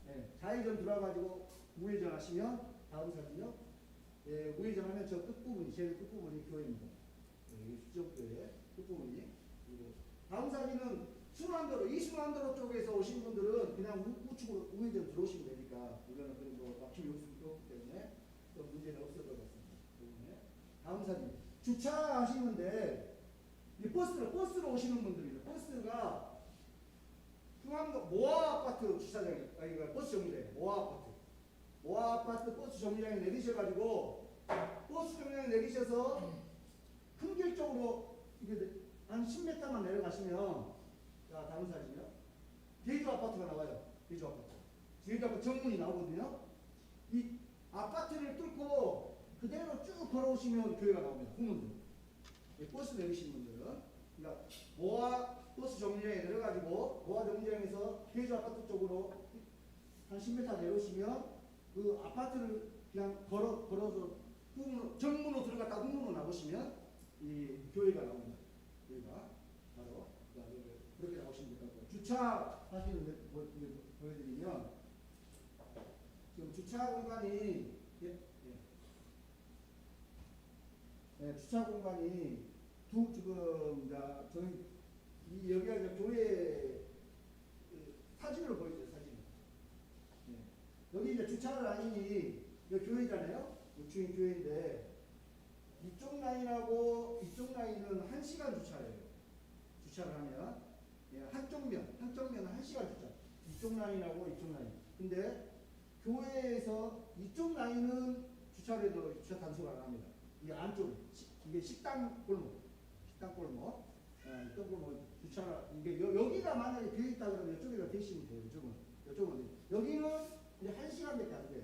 예. 좌회전 들어가가지고 우회전 하시면 다음 사진요. 예. 우회전하면 저 끝부분이 제일 끝부분이 교회입니다. 여기 수정교회 끝부분이. 그리고 다음 사진은 순환도로, 이 순환도로 쪽에서 오신 분들은 그냥 우측으로 우회전 들어오시면 되니까 우리는 그리고 막힘이 없기 때문에 또 문제는 없을 것 같습니다. 다음 사진. 주차하시는데 버스로 오시는 분들입니다. 버스가 풍암동 모아 아파트 주차장에 버스 정류장에 모아 아파트 버스 정류장에 내리셔가지고 버스 정류장에 내리셔서 큰 길 쪽으로 이게 한 10m만 내려가시면, 자, 다음 사진이요. 제주 아파트가 나와요. 제주 아파트. 제주 아파트 정문이 나오거든요. 이 아파트를 뚫고 그대로 쭉 걸어오시면 교회가 나옵니다. 후문들. 버스 내리시는 분들은. 그러니까 모아 버스 정류장에 내려가지고 모아 정류장에서 제주 아파트 쪽으로 한 10m 내려오시면 그 아파트를 그냥 걸어서 후문으로, 정문으로 들어갔다 후문으로 나오시면 이 교회가 나옵니다. 교회가 바로 그렇게 나오시면 될 것 같고요. 주차 사진을 보여드리면 지금 주차 공간이 주차 공간이 지금 저희 여기가 이제 교회 사진으로 보이죠, 사진. 여기 이제 주차 라인이 교회잖아요. 육주인 교회인데 이쪽 라인하고 이쪽 라인은 1시간 주차예요. 주차를 하면 한쪽 면은 1시간 주차. 이쪽 라인하고 이쪽 라인. 근데 교회에서 이쪽 라인은 주차를 해도 주차 단속 안 합니다. 이 안쪽 이게 식당 골목 주차 이게 여기가 만약에 비어 있다 그러면 이쪽에다 대시면 돼요. 이쪽은 여기는 이제 1시간밖에 안 돼요.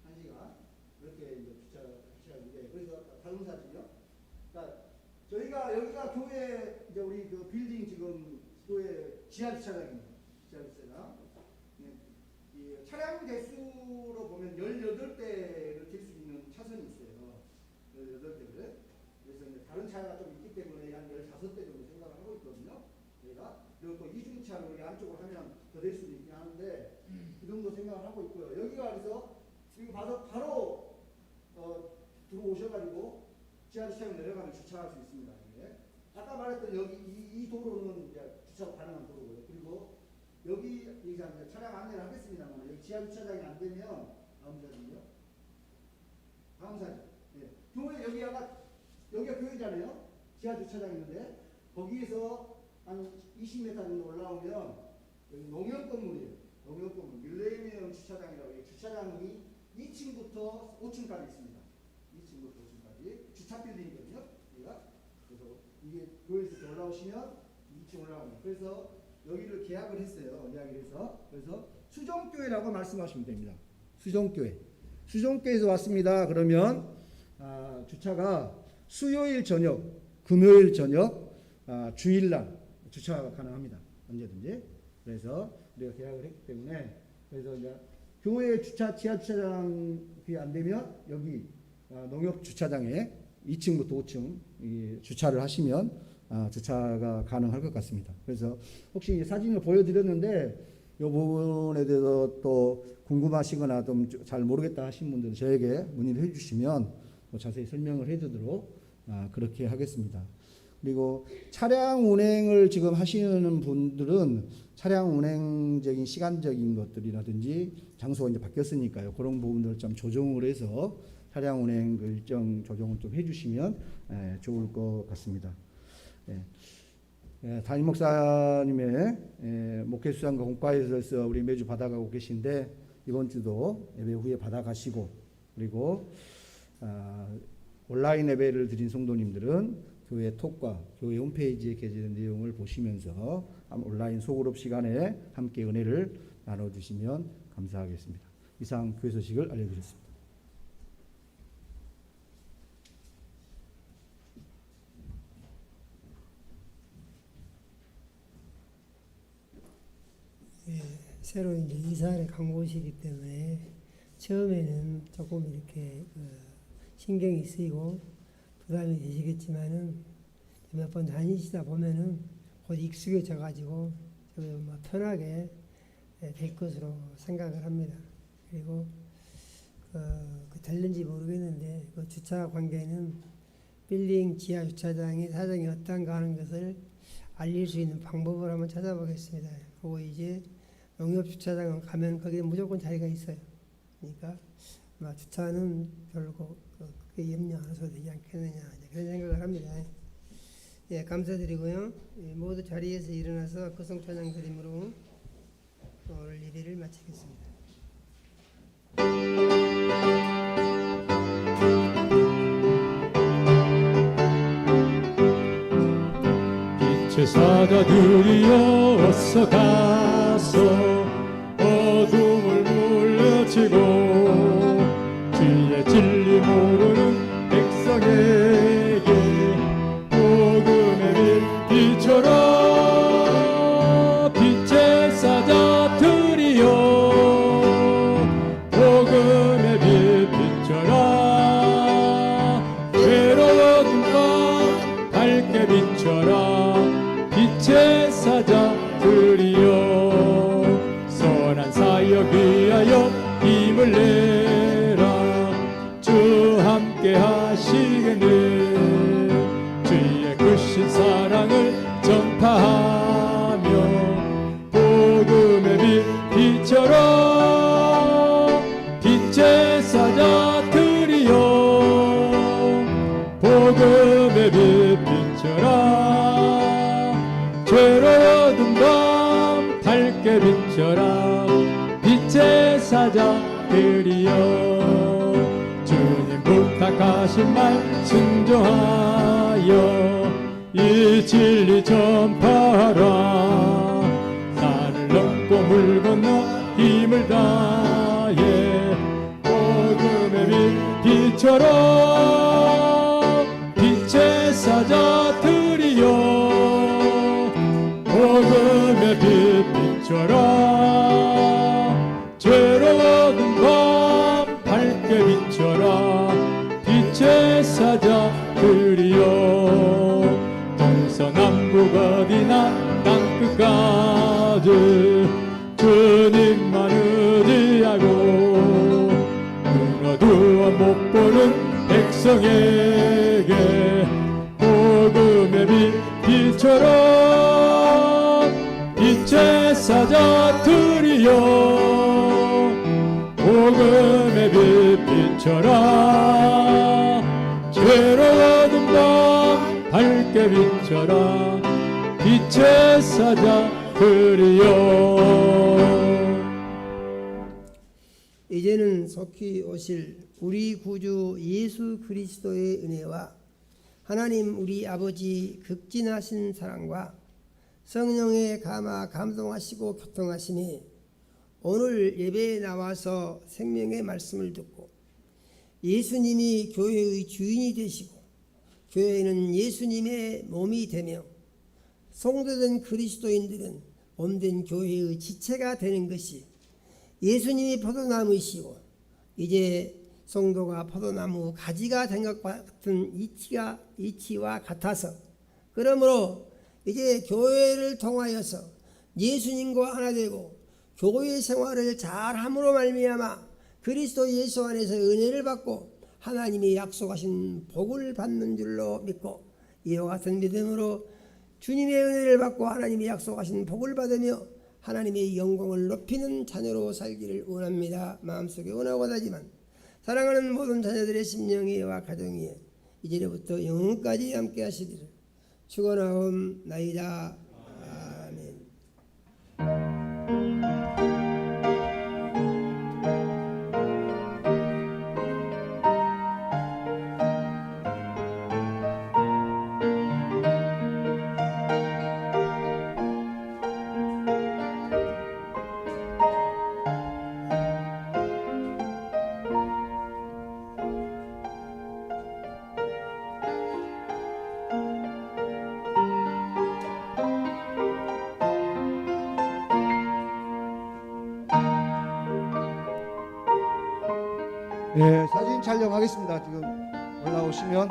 1시간 이렇게 이제 주차하시는데 그래서 다른 사진이요. 그러니까 저희가 여기가 교회 이제 우리 그 빌딩 지금 교회 지하 주차장입니다. 지하 주차장. 이 차량 대수로 보면 18대를 댈 수 있는 차선이 있어요. 18대를. 그래서 이제 다른 차가 좀 있기 때문에 한 15대 정도 생각을 하고 있거든요. 저희가. 그리고 또 이중차로 우리 안쪽으로 하면 더 될 수도 있긴 하는데 그 정도 생각을 하고 있고요. 여기가 그래서 지금 바로 들어오셔가지고 지하 주차장 내려가면 주차할 수 있습니다. 이게. 아까 말했던 여기 이 도로는 이제 주차 가능한 도로고요. 그리고 여기 이제 차량 안내를 하겠습니다만 여기 지하 주차장이 안 되면 다음 사진이요. 다음 사진. 교회 여기가 교회잖아요. 지하 주차장 있는데 거기에서 한 20m 정도 올라오면 여기 농협 건물이에요. 농협 건물 밀레니엄 주차장이라고 해요. 주차장이 2층부터 5층까지 있습니다. 2층부터 5층까지 주차 빌딩이거든요. 그래서 이게 교회에서 올라오시면 2층 올라갑니다. 그래서 여기를 계약을 했어요. 이야기를 해서. 그래서 수정교회라고 말씀하시면 됩니다. 수정교회에서 왔습니다. 그러면 주차가 수요일 저녁, 금요일 저녁, 주일날 주차가 가능합니다. 언제든지. 그래서 우리가 계약을 했기 때문에 그래서 이제 교회 주차 지하 주차장이 안 되면 여기 농협 주차장에 2층부터 5층 주차를 하시면 주차가 가능할 것 같습니다. 그래서 혹시 사진을 보여드렸는데 이 부분에 대해서 또 궁금하시거나 좀 잘 모르겠다 하신 분들은 저에게 문의를 해주시면 또 자세히 설명을 해드리도록 그렇게 하겠습니다. 그리고 차량 운행을 지금 하시는 분들은 차량 운행적인 시간적인 것들이라든지 장소가 이제 바뀌었으니까요. 그런 부분들을 좀 조정을 해서 차량 운행 일정 조정을 좀 해주시면 좋을 것 같습니다. 담임 목사님의 목회 수상과 공과에서 우리 매주 받아가고 계신데 이번 주도 예배 후에 받아가시고 그리고 온라인 예배를 드린 성도님들은 교회 톡과 교회 홈페이지에 게재된 내용을 보시면서 온라인 소그룹 시간에 함께 은혜를 나눠주시면 감사하겠습니다. 이상 교회 소식을 알려드렸습니다. 새로 이제 이사를 간 곳이기 때문에 처음에는 조금 이렇게 신경이 쓰이고 부담이 되시겠지만은 몇 번 다니시다 보면은 곧 익숙해져 가지고 편하게 될 것으로 생각을 합니다. 그리고 될는지 모르겠는데 그 주차 관계는 빌딩 지하 주차장이 사정이 어떤가 하는 것을 알릴 수 있는 방법을 한번 찾아보겠습니다. 그리고 이제 농협 주차장 가면 거기에 무조건 자리가 있어요. 그러니까 아마 주차는 별로 크게 염려 안 하셔도 되지 않겠느냐 그런 생각을 합니다. 예, 감사드리고요. 모두 자리에서 일어나서 거성 찬양 드림으로 오늘 예배를 마치겠습니다. 사자들이여 어서 가서 어둠을 물리치고 주의 진리 모르는 백성에게 복음의 빛 비춰라. 빛의 사자들이여 복음의 빛 비춰라. 외로운 밤 밝게 비춰라. 빛의 사자들이여 선한 사역 위하여 힘을 내라. 주 함께 하시겠네. 주의 크신 사랑을 전파하며 복음의 빛 비춰라. 빛의 사자들이여 복음의 빛 비춰라. 괴로운 밤 밝게 비춰라. 빛의 사자들이여 주님 부탁하신 말 순종하여 이 진리 전파하라. 산을 넘고 물 건너 힘을 다해 복음의 빛 비춰라. 빛의 사자들이여 복음의 빛 비춰라. 죄로운 밤 밝게 비춰라. 빛의 사자들이여 동서남북 어디나 땅끝까지 주님만 의지하고 눈 어두워 못 보는 백성에게 복음의 빛 비춰라. 빛의 사자들이여 복음의 빛 비춰라. 죄로운 밤 밝게 비춰라. 빛의 사자들이여 이제는 속히 오실 우리 구주 예수 그리스도의 은혜와 하나님 우리 아버지 극진하신 사랑과 성령의 감동하시고 교통하시니 오늘 예배에 나와서 생명의 말씀을 듣고 예수님이 교회의 주인이 되시고 교회는 예수님의 몸이 되며 성도된 그리스도인들은 몸된 교회의 지체가 되는 것이 예수님이 포도나무이시고 이제 성도가 포도나무 가지가 된 것 같은 이치와 같아서 그러므로 이제 교회를 통하여서 예수님과 하나 되고 교회 생활을 잘함으로 말미암아 그리스도 예수 안에서 은혜를 받고 하나님이 약속하신 복을 받는 줄로 믿고 이와 같은 믿음으로 주님의 은혜를 받고 하나님이 약속하신 복을 받으며 하나님의 영광을 높이는 자녀로 살기를 원합니다. 마음속에 원하고 하지만 사랑하는 모든 자녀들의 심령이와 가정이 이제부터 영원까지 함께 하시기를 축원하옵나이다. 아멘. 네, 사진 촬영하겠습니다. 지금 올라오시면